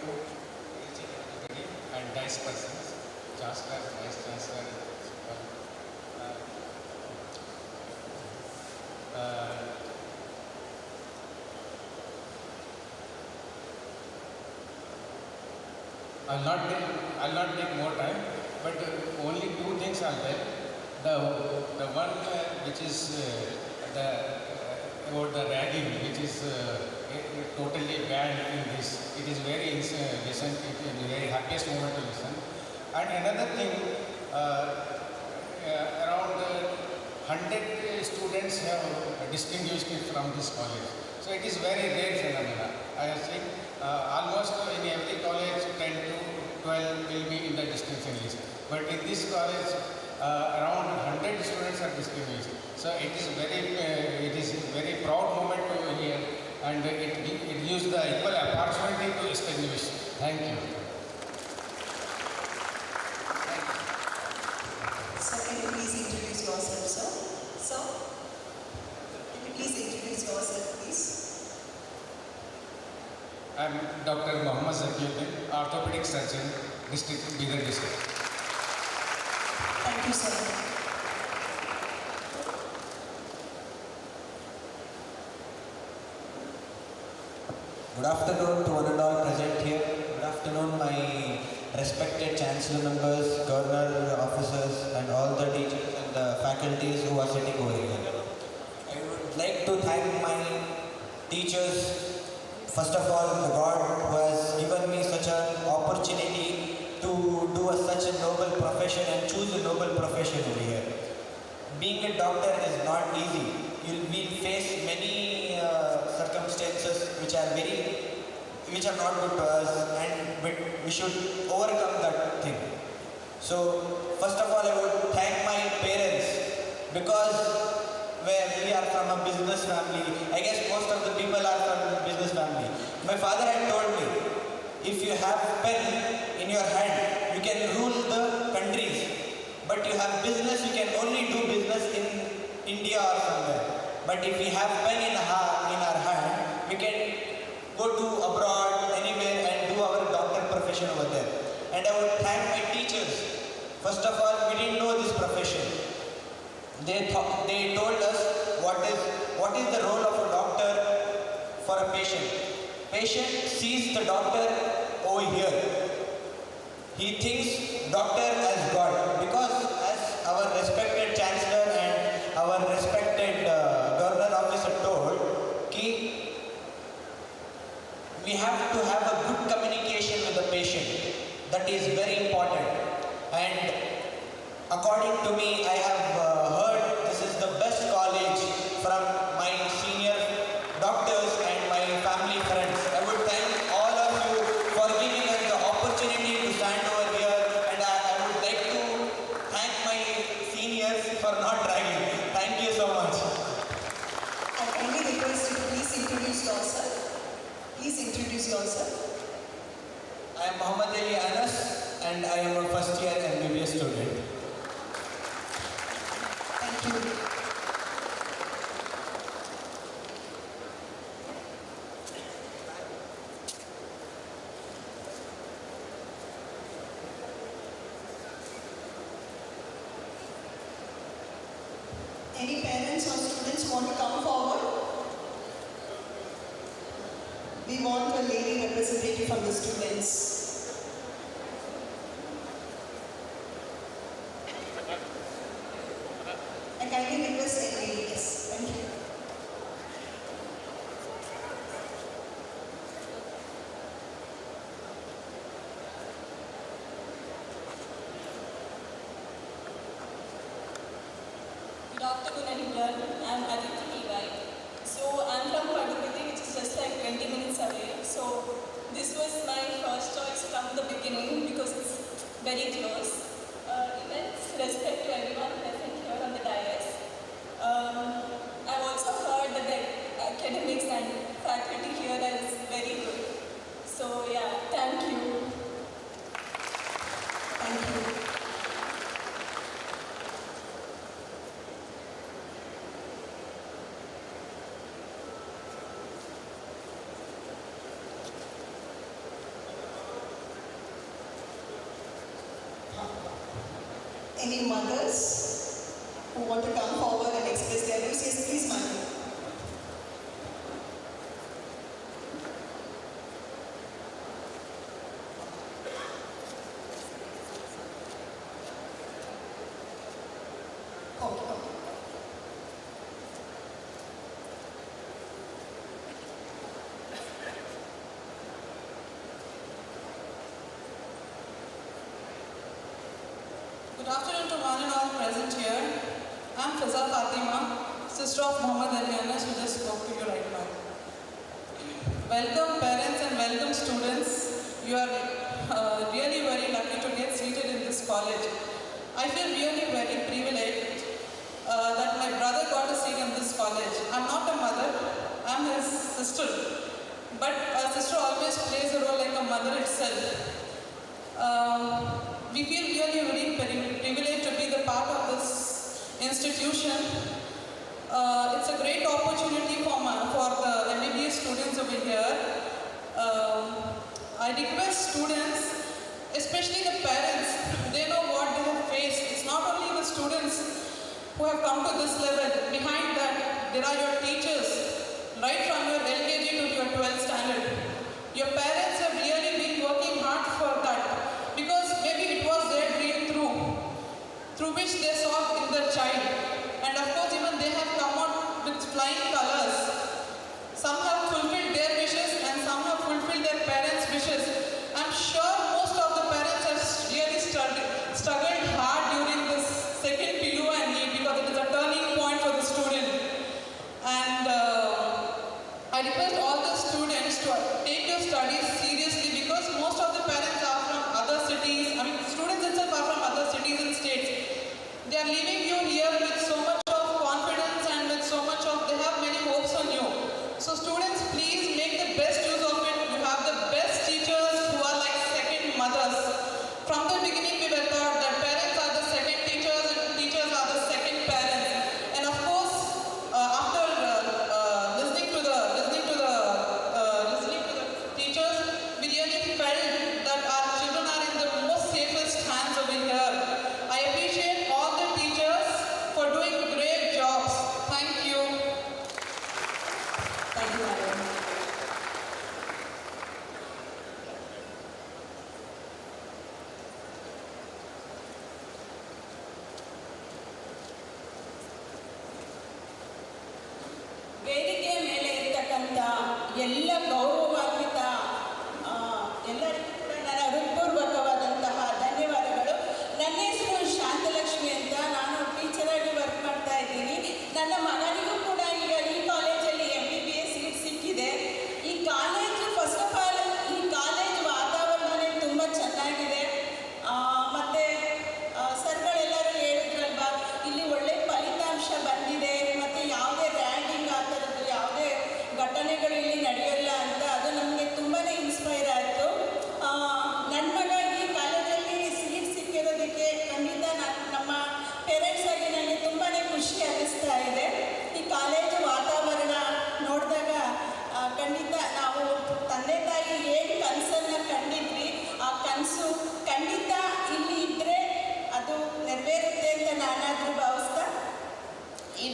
everybody, and vice persons, chancellor, vice chancellor, I'll not take more time, but only 2 things I'll tell. The one which is about the ragging, which is totally banned in this. It is very recent, it is the very happiest moment to listen. And another thing, around 100 students have distinguished it from this college. So it is very rare phenomena. I have seen almost in every college 10 to 12 will be in the distinction list. But in this college, around 100 students are distinguished. So it is very proud moment to hear, and it gives the equal opportunity to distinguish. Thank you. Sir, can you please introduce yourself, sir? Sir, can you please introduce yourself, please? I am Dr. Mohammad Zakiyuddin, orthopedic surgeon, district Bidar district. Thank you, sir. Good afternoon to one and all present here. Good afternoon, my respected chancellor members, governor officers, and all the teachers and the faculties who are sitting over here. I would like to thank my teachers. First of all, the God who has given me such an opportunity to do such a noble profession and choose a noble profession over here. Being a doctor is not easy. You will face many circumstances which are not good to us, and we should overcome that thing. So, first of all, I would thank my parents, because where we are from a business family. I guess most of the people are from business family. My father had told me, if you have pen in your hand, you can rule the countries. But you have business, you can only do business in India or somewhere. But if we have pen in our hand, we can go to abroad, anywhere, and do our doctor profession over there. And I would thank my teachers. First of all, we didn't know this profession. They told us what is the role of a doctor for a patient. Patient sees the doctor over here. He thinks doctor as God, because as our respected chancellor and our respected governor officer told, we have to have a good communication with the patient. That is very important. And according to me, I have heard this is the best college from my senior doctors and my family friends. I would thank all of you for giving us the opportunity to stand over here, and I would like to thank my seniors for not dragging. Thank you so much. I kindly request you to please introduce yourself. Please introduce yourself. I am Muhammad Ali Anas, and I am a first year MBBS student. Thank you. Any parents or students want to come forward? We want a lady representative from the students. I kindly request a lady. Yes, thank you. Good afternoon everyone, I am Aditi EY. So I am from Padupati, which is just like 20 minutes away. So this was my first choice from the beginning because it's very close. Immense respect to everyone present here on the dais. I've also heard that the academics and faculty here is very good. So yeah, thank you. Thank you. Any mothers who want to come forward and express their views? Yes, please, madam. Okay. Good afternoon to one and all present here. I am Fiza Fatima, sister of Muhammad Ali Anas, who just spoke to you right now. Welcome parents and welcome students. You are really very lucky to get seated in this college. I feel really very privileged that my brother got a seat in this college. I am not a mother, I am his sister. But a sister always plays a role like a mother itself. We feel really very privileged to be the part of this institution. It's a great opportunity for the MBBS students over here. I request students, especially the parents, they know what they have faced. It's not only the students who have come to this level. Behind that, there are your teachers, right from your LKG to your 12th standard. Your parents have really been working hard for that because maybe it was their dream through which they saw in their child. And of course, even they have come out with flying colors. Some have fulfilled their wishes and some have fulfilled their parents' wishes. I'm sure most of the parents have really struggled hard during this second PU and NEET because it is a turning point for the student. And I request all the students to take your studies seriously because most of the parents are from other cities. I mean, students itself are from other cities and states. They are leaving you here with so much of confidence and with so much of, they have many hopes on you. So students, please make the best use of it. You have the best teachers who are like second mothers. From the beginning we were taught that parents are the second teachers and teachers are the second parents. And of course, after listening to the teachers, we really felt that our children are in the most safest hands over here. I appreciate all the teachers for doing great jobs. Thank you. Thank you, madam. ವೇದಿಕೆಯ ಮೇಲೆ ಇರ್ತಕ್ಕಂಥ ಎಲ್ಲ ಗೌರವಾನ್ವಿತ ಎಲ್ಲರಿಗೂ ಕೂಡ ನನ್ನ ಹೃತ್ಪೂರ್ವಕವಾದಂತಹ ಧನ್ಯವಾದಗಳು. ನನ್ನ ಹೆಸರು ಶಾಂತಲಕ್ಷ್ಮಿ ಅಂತ, ನಾನು ಟೀಚರ್ ಆಗಿ ವರ್ಕ್ ಮಾಡ್ತಾ ಇದ್ದೀನಿ. ನನ್ನ ಮಗನಿಗೂ ಕೂಡ ಈಗ ಈ ಕಾಲೇಜಲ್ಲಿ MBBS ಸೀಟ್ ಸಿಕ್ಕಿದೆ. ಈ ಕಾಲೇಜು ಫಸ್ಟ್ ಆಫ್ ಆಲ್ ಈ ಕಾಲೇಜ್ ವಾತಾವರಣನೇ ತುಂಬ ಚೆನ್ನಾಗಿದೆ. ಮತ್ತು ಸರ್ಗಳೆಲ್ಲರೂ ಹೇಳಿದ್ರಲ್ವಾ, ಇಲ್ಲಿ ಒಳ್ಳೆ ಫಲಿತಾಂಶ ಬಂದಿದೆ ಮತ್ತು ಯಾವುದೇ ರ್ಯಾಂಕಿಂಗ್ ಆ ಥರದ್ದು ಯಾವುದೇ ಘಟನೆಗಳು ಇಲ್ಲಿ ನಡೆಯಲ್ಲ ಅಂತ. ಅದು ನಮಗೆ ತುಂಬಾ ಇನ್ಸ್ಪೈರ್ ಆಯಿತು. ನನ್ನ ಮಗ ಈ ಕಾಲೇಜಲ್ಲಿ ಸೀಟ್ ಸಿಕ್ಕಿರೋದಕ್ಕೆ ಖಂಡಿತ ನಮ್ಮ ಪೇರೆಂಟ್ಸ್ ಆಗಿ ನನಗೆ ತುಂಬಾ ಖುಷಿ ಅನ್ನಿಸ್ತಾ ಇದೆ. ಈ ಕಾಲೇಜು ವಾತಾವರಣ ನೋಡಿದಾಗ ಖಂಡಿತ ನಾವು ತಂದೆ ತಾಯಿ ಏನು ಕನಸನ್ನು ಕಂಡಿದ್ವಿ, ಆ ಕನಸು ಖಂಡಿತ ಇಲ್ಲಿ ಇದ್ದರೆ ಅದು ನೆರವೇರುತ್ತೆ ಅಂತ ನಾನಾದರೂ ಭಾವಿಸ್ತಾ ಈ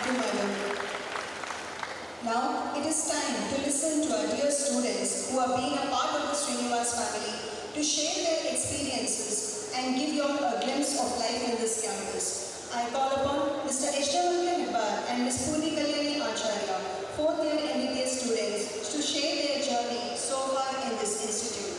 Thank you, madam. Now, it is time to listen to our dear students who are being a part of the Srinivas family to share their experiences and give you all a glimpse of life in this campus. I call upon Mr. H.W.K. and Ms. Purni Kalyani Acharya, 4th year MBBS students, to share their journey so far in this institute.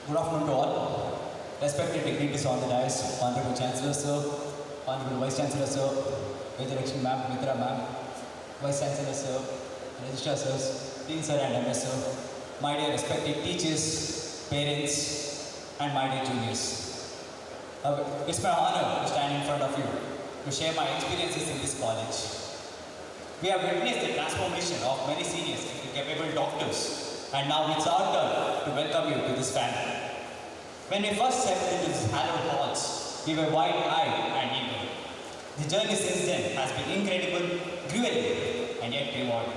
Good afternoon to all. Respected dignitaries on the dais, Honorable Chancellor Sir, Honorable Vice Chancellor Sir, Vijayalakshmi Ma'am, Mitra Ma'am, Vice Chancellor Sir, Registrar Sirs, Dean Sir and MS Sir, my dear respected teachers, parents, and my dear juniors. It's my honor to stand in front of you to share my experiences in this college. We have witnessed the transformation of many seniors into capable doctors. And now it's our turn to welcome you to this family. When we first stepped into these hallowed halls, we were wide-eyed and eager. The journey since then has been incredible, grueling, and yet rewarding.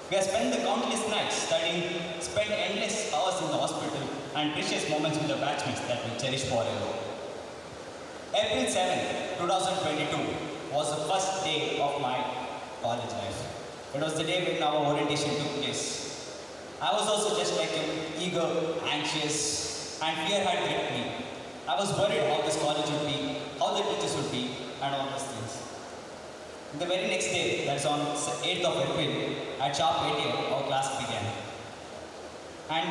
We have spent the countless nights studying, spent endless hours in the hospital, and precious moments with the batchmates that we cherish forever. April 7, 2022 was the first day of my college life. It was the day when our orientation took place. I was also just like him, eager, anxious, and fear had gripped me. I was worried how this college would be, how the teachers would be, and all those things. The very next day, that's on 8th of April, at sharp 8 AM, our class began. And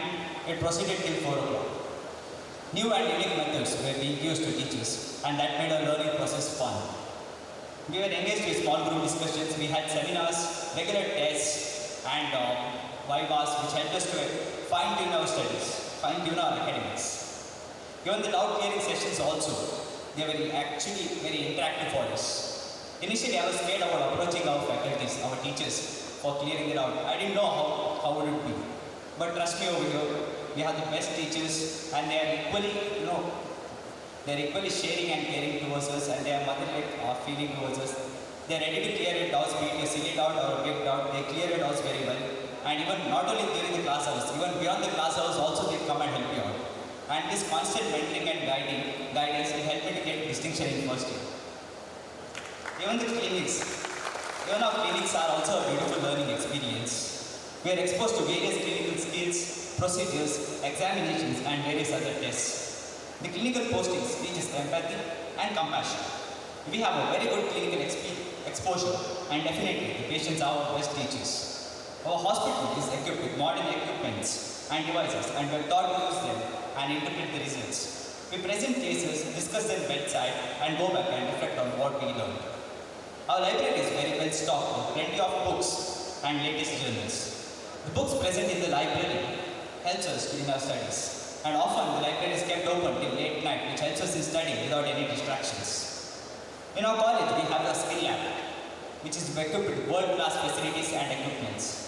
it proceeded till 4 o'clock. New and unique methods were being used to teachers, and that made our learning process fun. We were engaged with small group discussions, we had seminars, regular tests, and vivas which helped us to fine-tune our studies, fine-tune our academics. Given the doubt clearing sessions also, they were actually very interactive for us. Initially I was scared about approaching our faculties, our teachers, for clearing it out. I didn't know how would it be. But trust me over here, we have the best teachers and they are equally, they're equally sharing and caring towards us and they are mother-like feeling towards us. They're ready to clear it out, be it a silly doubt or a big doubt, they clear it out very well. And even not only during the class hours, even beyond the class hours also they come and help you out. And this constant mentoring and guidance will help me to get distinction in first year. Even our clinics are also a beautiful learning experience. We are exposed to various clinical skills, procedures, examinations and various other tests. The clinical postings teaches empathy and compassion. We have a very good clinical exposure and definitely the patients are our best teachers. Our hospital is equipped with modern equipments and devices and we are taught to use them and interpret the results. We present cases, discuss them bedside and go back and reflect on what we learned. Our library is very well stocked with plenty of books and latest journals. The books present in the library helps us in our studies and often the library is kept open till late night which helps us in studying without any distractions. In our college we have a skill lab which is equipped with world-class facilities and equipments.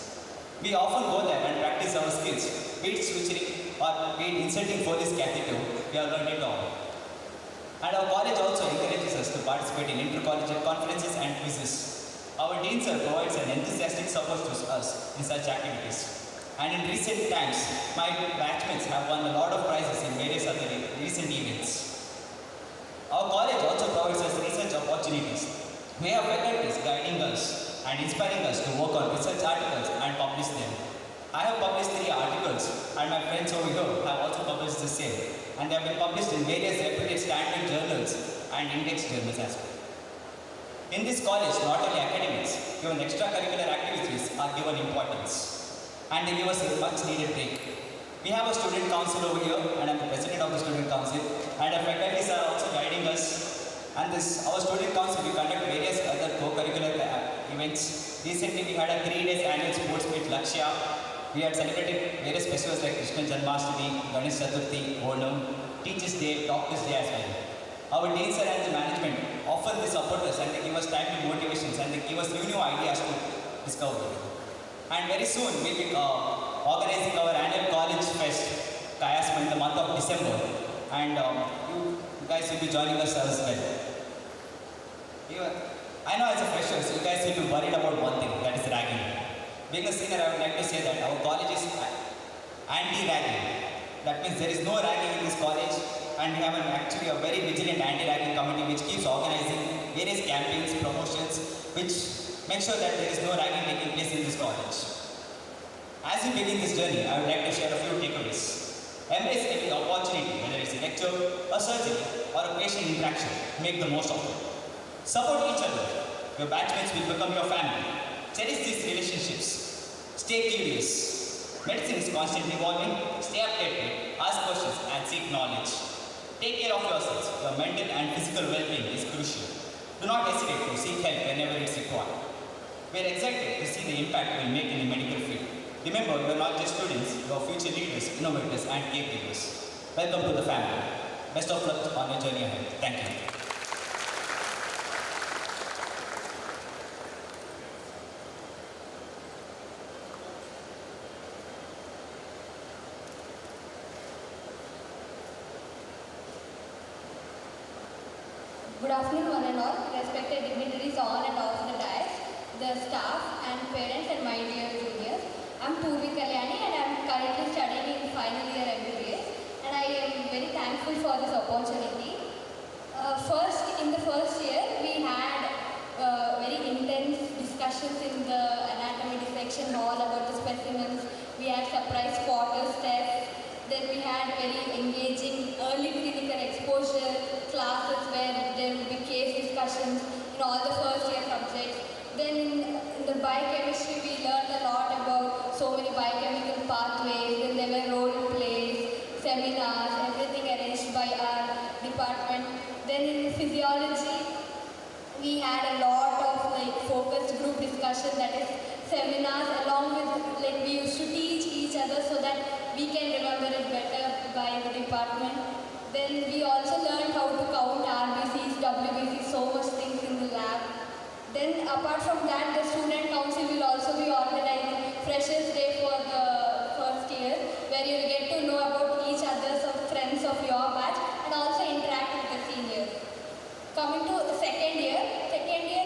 We often go there and practice our skills, be it switching or be it inserting Foley's catheter, we have learned it all. And our college also encourages us to participate in inter-collegiate conferences and quizzes. Our dean sir provides an enthusiastic support to us in such activities. And in recent times, my batchmates have won a lot of prizes in various other recent events. Our college also provides us research opportunities. We have faculties guiding us and inspiring us to work on research articles and publish them. I have published 3 articles and my friends over here have also published the same. And they have been published in various reputed standard journals and index journals as well. In this college, not only academics, even extracurricular activities are given importance. And they give us a much needed break. We have a student council over here and I'm the president of the student council and our faculties are also guiding us. And our student council, we conduct various other co-curricular events. Recently, we had a 3 days annual sports meet, Lakshya. We had celebrated various festivals like Krishna Janmashtami, Ganesh Chaturthi, Onam, Teachers Day, Doctors Day as well. Our deans and the management often they support us and they give us timely motivations and they give us new ideas to discover. And very soon, we'll be organizing our annual college fest, Kayasma, in the month of December. And you guys will be joining us as well. I know as a freshers, you guys will be worried about one thing, that is ragging. Being a senior, I would like to say that our college is anti-ragging. That means there is no ragging in this college, and we have actually a very vigilant anti-ragging committee which keeps organizing various campaigns, promotions, which make sure that there is no ragging taking place in this college. As we begin this journey, I would like to share a few takeaways. Embrace every opportunity, whether it's a lecture, a surgery, or a patient interaction. Make the most of it. Support each other. Your batchmates will become your family. Cherish these relationships. Stay curious. Medicine is constantly evolving. Stay updated, ask questions, and seek knowledge. Take care of yourselves. Your mental and physical well-being is crucial. Do not hesitate to seek help whenever it's required. We are excited to see the impact we will make in the medical field. Remember, you are not just students, you are future leaders, innovators, and caregivers. Welcome to the family. Best of luck on your journey ahead. Thank you. Good afternoon, one and all, respected dignitaries on and off the dais, the staff and parents and my dear juniors. I'm Purvi Kalyani and I'm currently studying in final year MBBS, and I am very thankful for this opportunity. In the first year, we had very intense discussions in the anatomy dissection hall about the specimens. We had surprise spotters tests. Then we had very engaging early clinical exposure classes where there would be case discussions in all the first year subjects. Then in the biochemistry we learned a lot about so many biochemical pathways. Then there were role plays, seminars, everything arranged by our department. Then in physiology we had a lot of focused group discussion, that is seminars, along with we used to teach each other so that we can remember it better by the department. Then we also learned how to count RBCs, WBCs, so much things in the lab. Then apart from that, the student council will also be organizing Freshers Day for the first year, where you will get to know about each other's friends of your batch and also interact with the seniors. Coming to the second year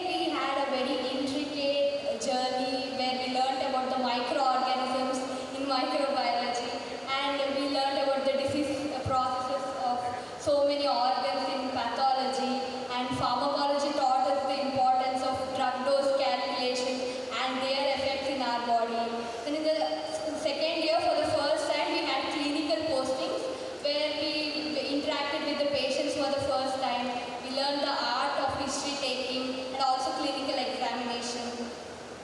we had a very intricate journey where we learned about the microorganisms in microbiology, and we learned about the disease processes of so many organs in pathology, and pharmacology taught us the importance of drug dose calculations and their effects in our body. Then in the second year, for the first time, we had clinical postings where we interacted with the patients for the first time. We learned the art of history taking and also clinical examination.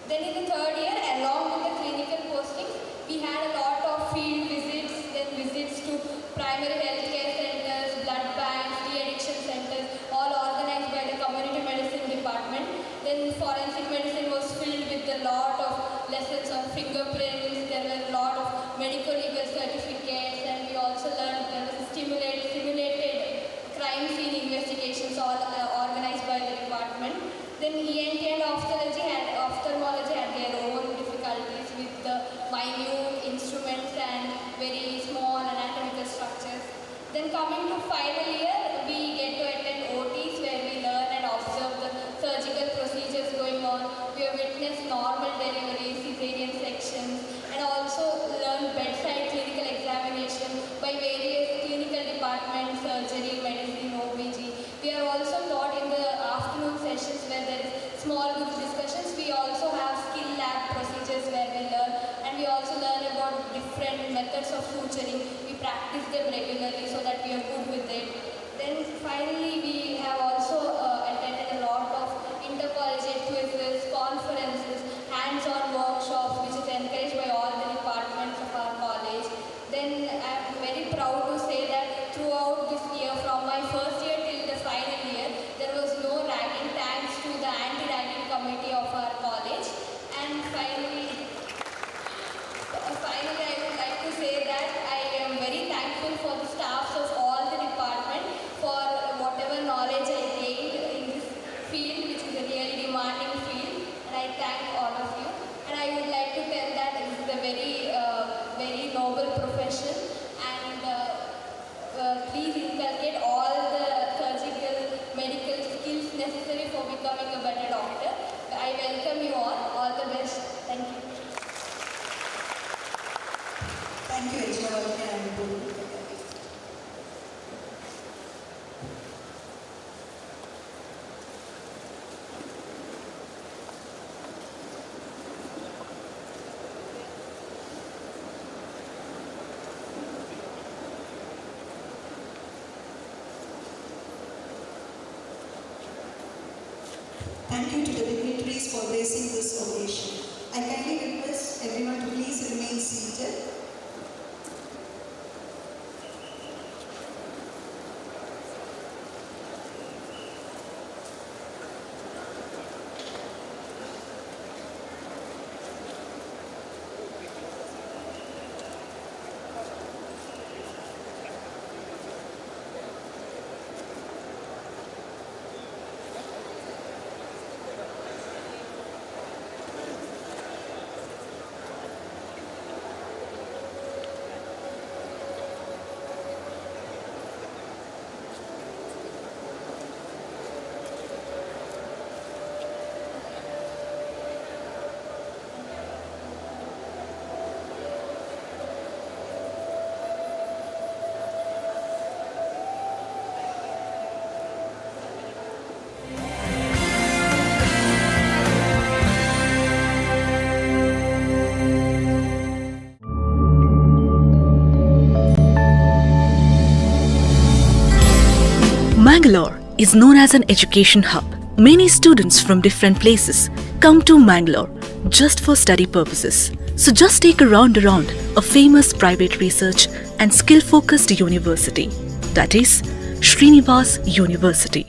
Then in the third year, along with the clinical postings, we had a lot of field visits, then visits to primary healthcare centers, blood banks, de-addiction centers, all organized by the community medicine department. Then forensic medicine was filled with a lot of lessons on fingerprints, there were a lot of medical legal certificates, and we also learned there was simulated crime scene investigations, all organized by the department. Then ENT and ophthalmology had their own difficulties with the minute instruments and very small anatomical structures. Then coming to final year, we get to attend OTs where we learn and observe the surgical procedures going on. We have witnessed normal delivery, cesarean sections, and also learn bedside clinical examination by various clinical departments, surgery, medicine, OBG. We are also taught in the afternoon sessions where there is small group discussions. We also have skill lab procedures where we learn, and we also learn about different methods of suturing. We practice them regularly so that we are good with it. Then finally, we have also attended a lot of intercollegiate quizzes, conferences, hands-on workshops, which is encouraged by all the departments of our college. Then I am very proud to say that throughout this year, from my first year till the final year, there was no ragging, thanks to the anti-ragging committee of our college. And finally, I would like to say that I am very thankful for the staffs of all the is known as an education hub. Many students from different places come to Mangalore just for study purposes. So just take a round around a famous private research and skill-focused university, that is Srinivas University.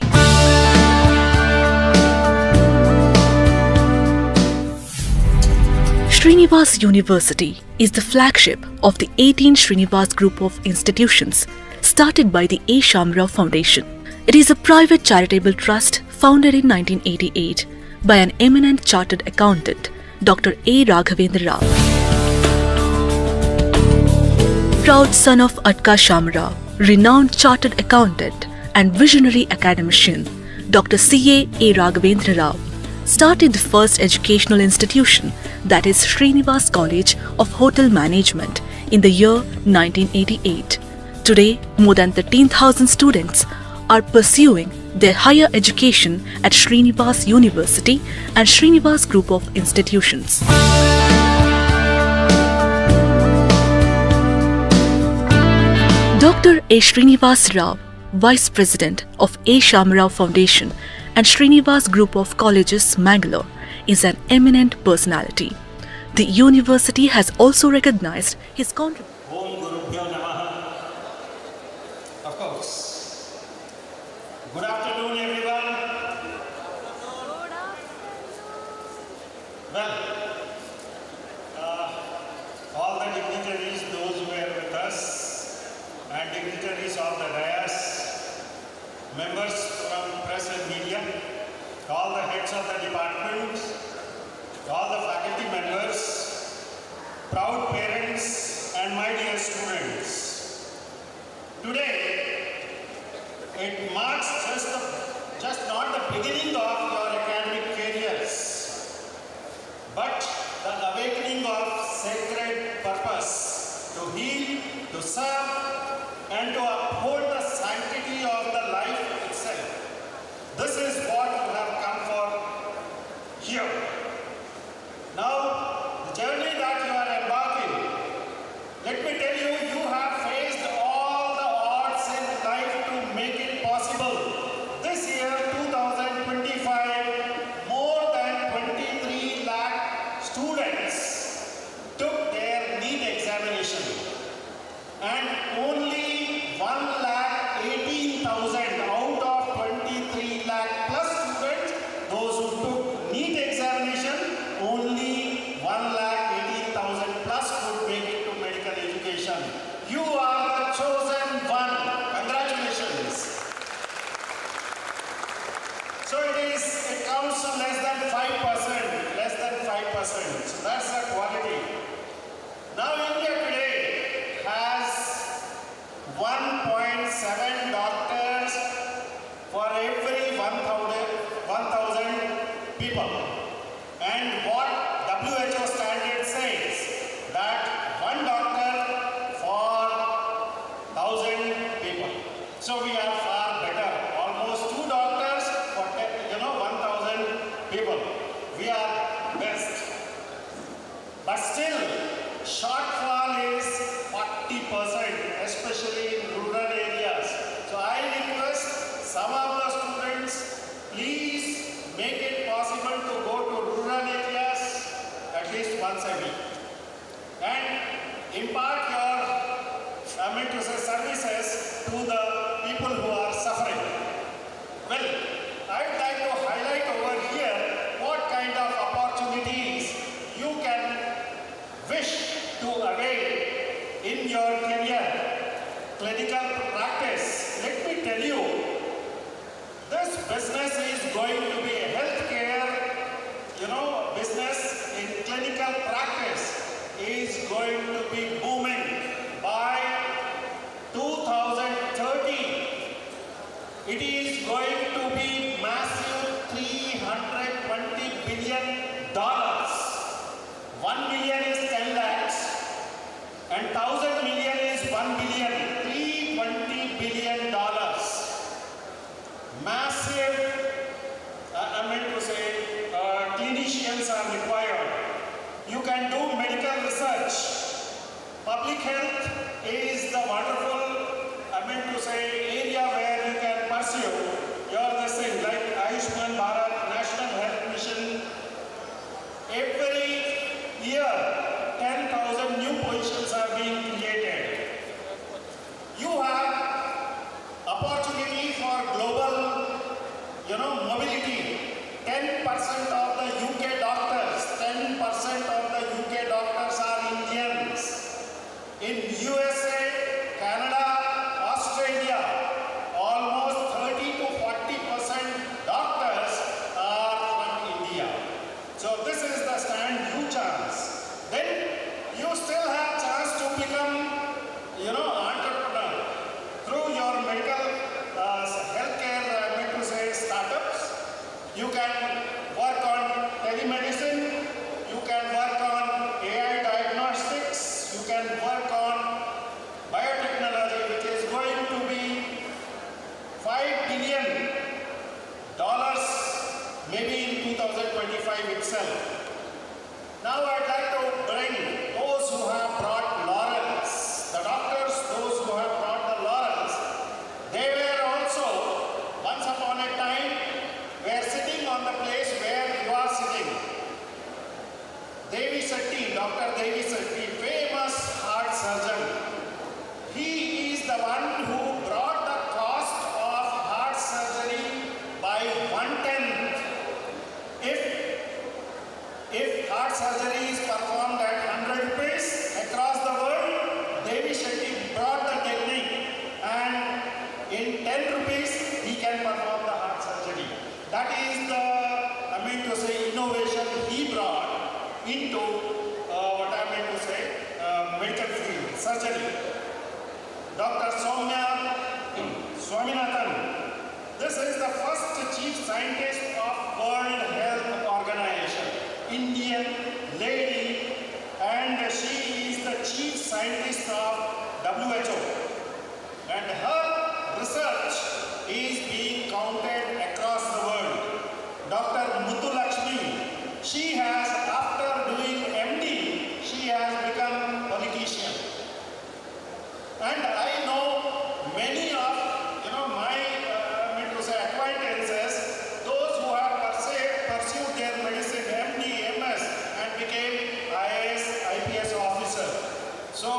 Srinivas University is the flagship of the 18 Srinivas group of institutions started by the A. Shamrao Foundation. It is a private charitable trust founded in 1988 by an eminent chartered accountant, Dr. A. Raghavendra Rao. Proud son of Atka Shamrao, renowned chartered accountant and visionary academician, Dr. C.A.A. Raghavendra Rao started the first educational institution, that is Srinivas College of Hotel Management, in the year 1988. Today, more than 13,000 students are pursuing their higher education at Srinivas University and Srinivas Group of Institutions. Dr. A. Srinivas Rao, Vice President of A. Shamrao Foundation and Srinivas Group of Colleges, Mangalore, is an eminent personality. The university has also recognized his contribution. Of course. Good afternoon, everyone. Well, all the dignitaries, those who were with us, and dignitaries of the dais, members from press and media, all the heads of the departments, all the faculty members, proud parents, and my dear students. Today, it marks just not the beginning of your academic careers, but the awakening of sacred purpose to heal, to serve, and to uphold the sanctity of the life itself. This is what you have come for here. Now, the journey that you are embarking, let me tell you, you have faced all the odds in life to make it possible. This year, 2025, more than 23 lakh students took their NEET examination, and only 1,18,000 out of 23 lakh plus students, those who took NEET examination, only 1,18,000 plus could make it to medical education. You are the chosen one. Congratulations. So it counts to less than 5%. Less than 5%. So that's the quality. Now India today has 1.7 doctors for every 1,000 people. And what WHO standard says, that one doctor for 1,000 people. So we are far better. Almost 2 doctors for 1,000 people. We are best. But still, shortfall is 40%, especially in rural areas. So I request some of the students, please make it possible to go to rural areas at least once a week and impart your services to the people who are suffering. Well, I would like to highlight over here what kind of opportunities you can wish to avail in your career, clinical practice. Let me tell you, this business is going to be a healthcare, business in clinical practice is going to be booming by 2030. It is going to be massive $320 billion. 1 million is 10 lakhs and 1,000 million is 1 billion. $320 billion. Massive, clinicians are required. You can do medical research. Public health is the wonderful, area where you can pursue your Ayushman Bharat National Health Mission, every year 10,000 new positions are being created. You have opportunity for global, mobility. 10% of the UK doctors, 10% of the UK doctors are Indians. In USA, Canada, Australia, almost 30 to 40% doctors are from India. So this is the stand you chance. Then you still have chance to become, entrepreneur through your medical healthcare, startups. You can work on telemedicine. You can work on AI diagnostics. You can work on biotechnology, which is going to be $5 billion maybe in 2025 itself. Now I'd like to bring those who have brought laurels, the doctors, those who have brought the laurels. They were also, once upon a time, were sitting on the place where you are sitting. Devi Setti, Dr. Devi Setti, famous heart surgeon. He is the one who brought the cost of heart surgery by 1/10. If heart surgery is performed at 100 rupees across the world, Devi Setti brought the technique, and in 10 rupees he can perform the heart surgery. That is the, innovation he brought into medical field, surgery. Dr. Soumya Swaminathan. This is the first chief scientist of World Health Organization, Indian lady, and she is the chief scientist of WHO. And her research is being counted across the world. Dr. Muthulakshmi, she has, after doing MD, she has become politician. And I know many of my acquaintances, those who have pursued their medicine, MD, MS, and became IAS, IPS officer. So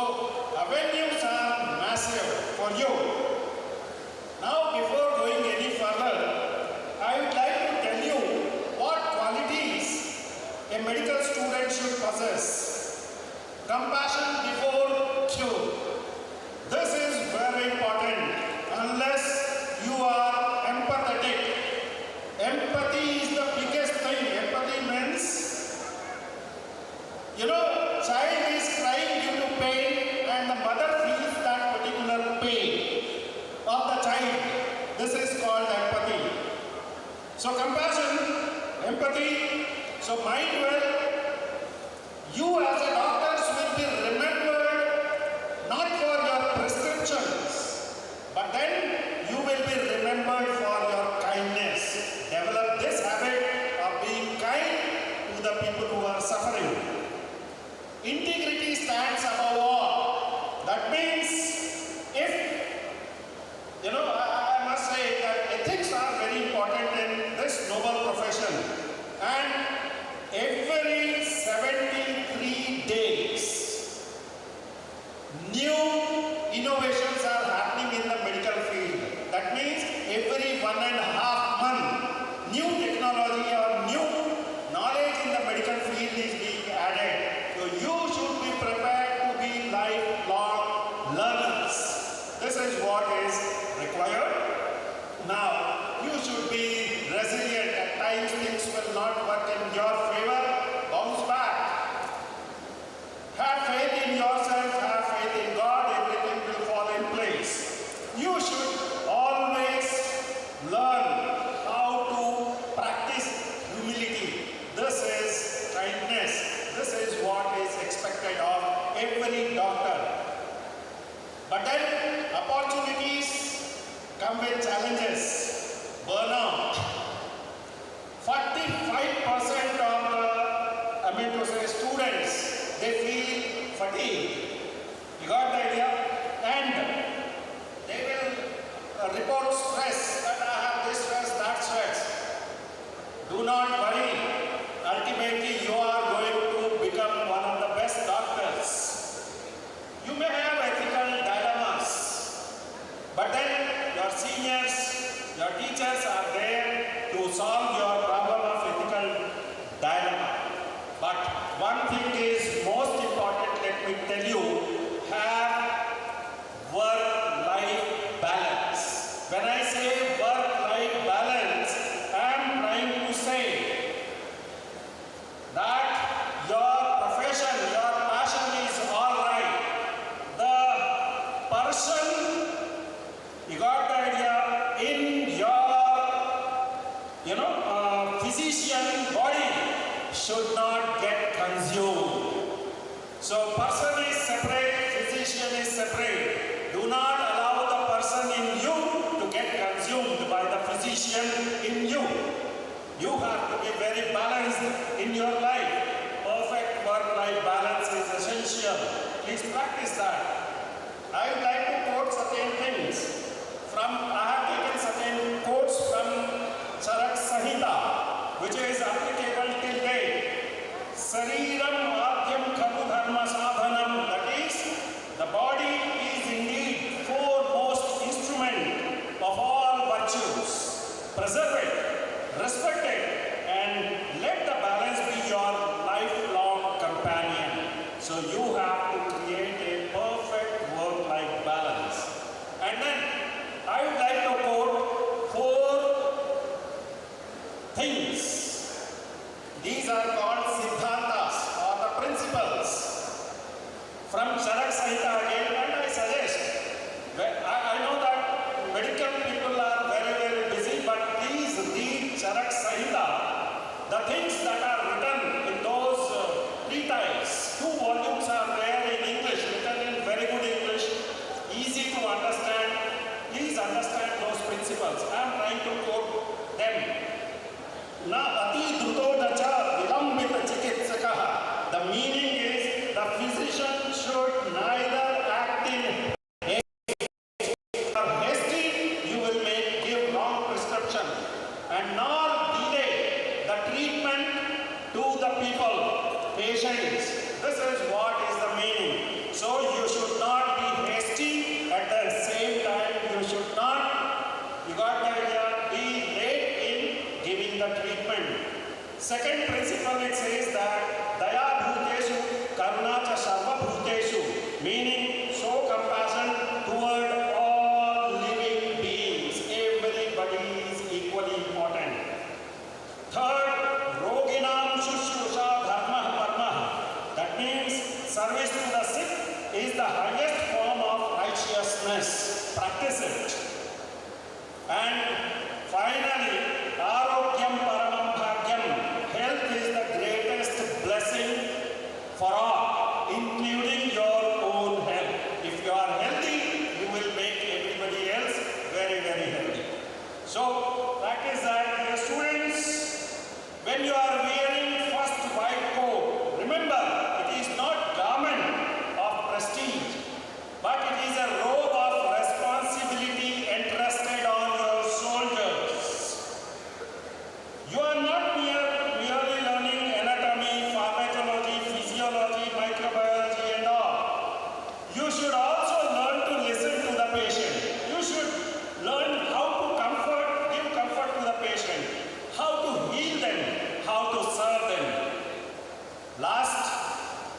avenues are massive for you. Now, before going any further, I would like to tell you what qualities a medical student should possess. Compassion before cure. This is very important. Unless you are empathetic. Empathy is the biggest thing. Empathy means, child is crying due to pain and the mother feels that particular pain of the child. This is called empathy. So compassion, empathy, so mind well. You as a doctor will be remembered not for your prescriptions, but then you will be remembered for your kindness. Develop this habit of being kind to the people who are suffering. Integrity stands above all. That means I must say that ethics are very important in this noble profession. And every 73 days, new innovations are happening in the medical field. That means every 1.5 months, new technology or new knowledge in the medical field is being added. So you should be prepared to be lifelong learners. This is what is required. Now, you should be resilient. At times things will not work in your favor. Bounce back. Have faith in yourself, have faith in God, everything will fall in place. You should always learn how to practice humility. This is kindness. This is what is expected of every doctor. But then opportunities come with challenges. Burnout. 45% of the students, they feel fatigue. You got the idea? And they will report stress, that I have this stress, that stress. one thing is most important, let me tell you, have work-life balance. When I say work-life balance, I am trying to say that your profession, your passion is all right. The person, you got the idea, in your, physician body should not get consumed. So person is separate, physician is separate. Do not allow the person in you to get consumed by the physician in you. You have to be very balanced in your life. Perfect work-life balance is essential. Please practice that. I would like to quote certain things. I have taken certain quotes from Charak Samhita, which is applicable till date. Sariram Adhyam Khalu Dharma Sadhanam, that is, the body is indeed foremost instrument of all virtues. Preserve it, respect it, and let the balance be your lifelong companion. So you have to create a perfect work-life balance. And then I would like to quote 4 things. These are called siddhantas or the principles from Charak Samhita again, and I suggest, I know that medical people are very, very busy, but please read Charak Samhita. The things that are written in those treatises, 2 volumes are there in English, written in very good English, easy to understand. Please understand those principles. I am trying to quote them. Na ati druto dacha vilambita chikitsakaha. The meaning is the physician should neither act in haste or hasty, you will give wrong prescription, and nor delay the treatment to the people, patients. This is what is the meaning. So you should not be hasty, at the same time you should not, you got the idea, be late in giving the treatment. Second principle, it says that Daya Bhuteshu Karuna Cha Sarva Bhuteshu, meaning show compassion toward all living beings. Everybody is equally important. Third, Roginam Shushrusha Dharma Parma. That means service to the sick is the highest form of righteousness. Practice it. And finally, Arogyam Paramam Bhagyam. Health is the greatest blessing for all, including your own health. If you are healthy, you will make everybody else very, very healthy. So, practice that. Dear students, when you are wearing first white coat, remember, it is not garment of prestige, but it is a robe of responsibility entrusted on your shoulders. You are not merely learning anatomy, pharmacology, physiology, microbiology and all. You should also learn to listen to the patient. You should learn how to give comfort to the patient, how to heal them, how to serve them. Last,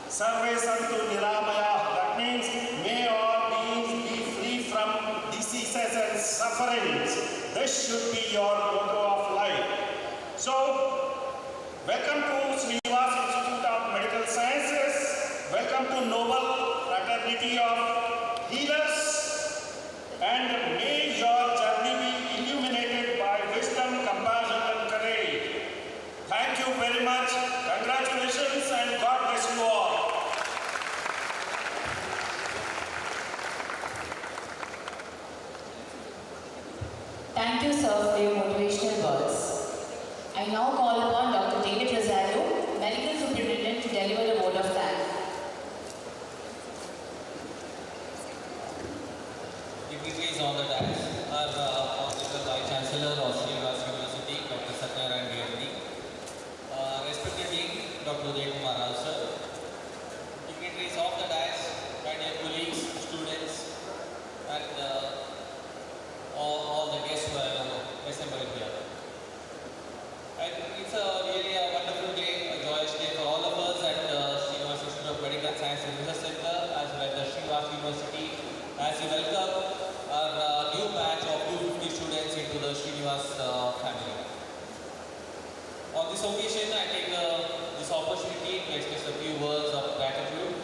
Sarve Santu Niramaya, that means may all beings be free from diseases and sufferings. This should be your motto of life. So, welcome to Srinivas Institute of Medical Sciences. Welcome to Noble Fraternity of Healers. And may your journey be illuminated by wisdom, compassion and courage. Thank you very much. Congratulations and God bless you all. Thank you, sir, for your motivational words. I now call upon Dr. David Rosario, Medical Superintendent, to deliver a word of thanks. Dignitaries on the dais, our Honorable Vice Chancellor of Srinivas University, Dr. Satyanarayana, respected Dean, Dr. K.A.A.RAGHAVENDRA, sir, dignitaries of the dais, my dear colleagues, students, and all the guests who have assembled occasion, I take this opportunity to express a few words of gratitude.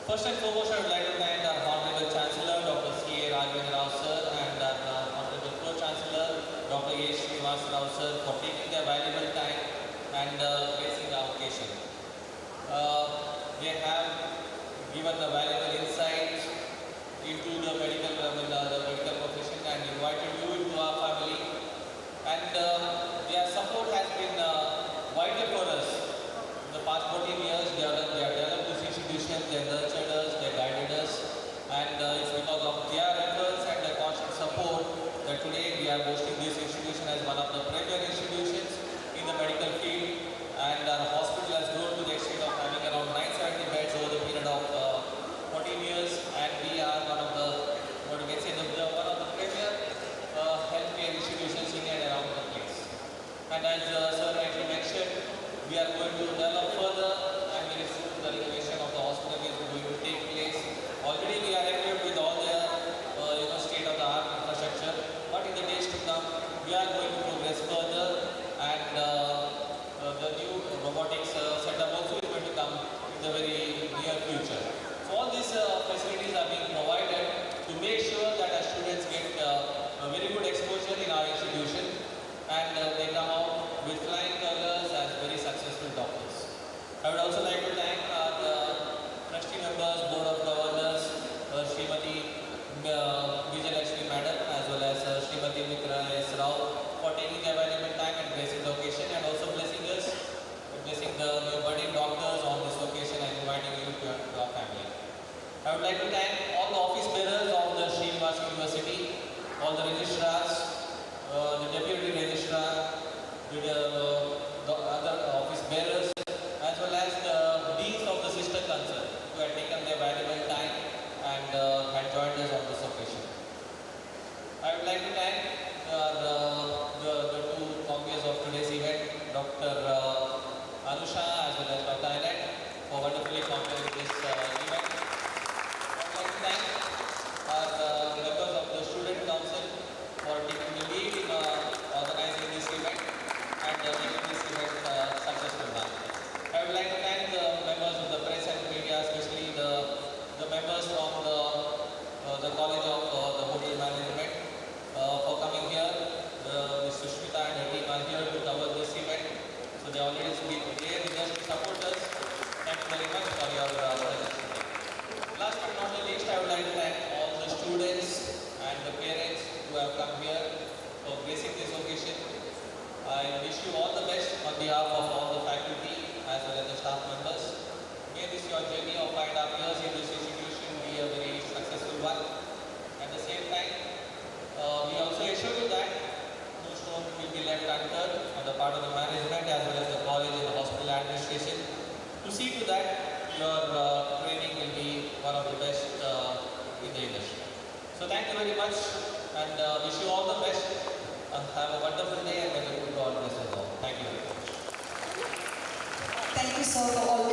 First and foremost, I would like to thank our Honorable Chancellor, Dr. C.A.A.RAGHAVENDRA sir, and our Honorable Pro-chancellor, Dr. Srinivas sir, for taking their valuable time and gracing the occasion. They have given the valuable insights into the medical profession and invited you into our family. And their support has been vital for us. In the past 14 years, they have developed this institution, they nurtured us, they guided us. And it's because of their efforts and the constant support that today we are hosting this institution as one of the premier institutions in the medical field. And our hospital has grown to the extent of having around 970 beds over the period of 14 years. And we are one of the, what you can say, one of the premier healthcare institutions in and around the place. And as Sir rightly mentioned, we are going to develop further, and very soon the renovation of the hospital is going to take place. Already we are equipped with all the state-of-the-art infrastructure, but in the days to come, we are going to progress further, and the new robotics setup also is going to come in the very near future. So all these facilities are being provided to make sure that our students get a very good exposure in our institution, and they come out with flying colors as very successful doctors. I would also like to thank our trustee members, board of governors, Srimati Vijayalakshmi Madam, as well as Srimati Mitra S. Rao, for taking their valuable time and gracing the occasion, and also blessing us, blessing the new budding doctors on this occasion and inviting you to our family. I would like to thank all the office bearers of the Srinivas University, all the registrars, the deputy registrar, the other office bearers, as well as the deans of the sister concern, who had taken their valuable time and had joined us on this occasion. I would like to thank the two compeers of today's event, Dr. Anusha as well as Dr. Annette, for wonderfully compeering this event. I would like to thank our members of the Student Council for taking the lead in organizing this event and making this event successful now. I would like to thank the members of the press and media, especially the members from the College of the Hotel Management for coming here. Ms. Sushmita and her team are here to cover this event. So they already been there with us to support us. Thank you very much for your presence today. Last but not the least, I would like to thank all the students and the parents who have come here for gracing this occasion. I wish you all the best on behalf of all the faculty as well as the staff members. May this your journey of 5.5 years in this institution be a very successful one. At the same time, we also assure you that no stone will be left unturned on the part of the management as well as the college and the hospital administration to see to that your training will be one of the best in the industry. So thank you very much, and wish you all the best. Have a wonderful day, and may the good God bless us all. Thank you very much. Thank you, sir, for all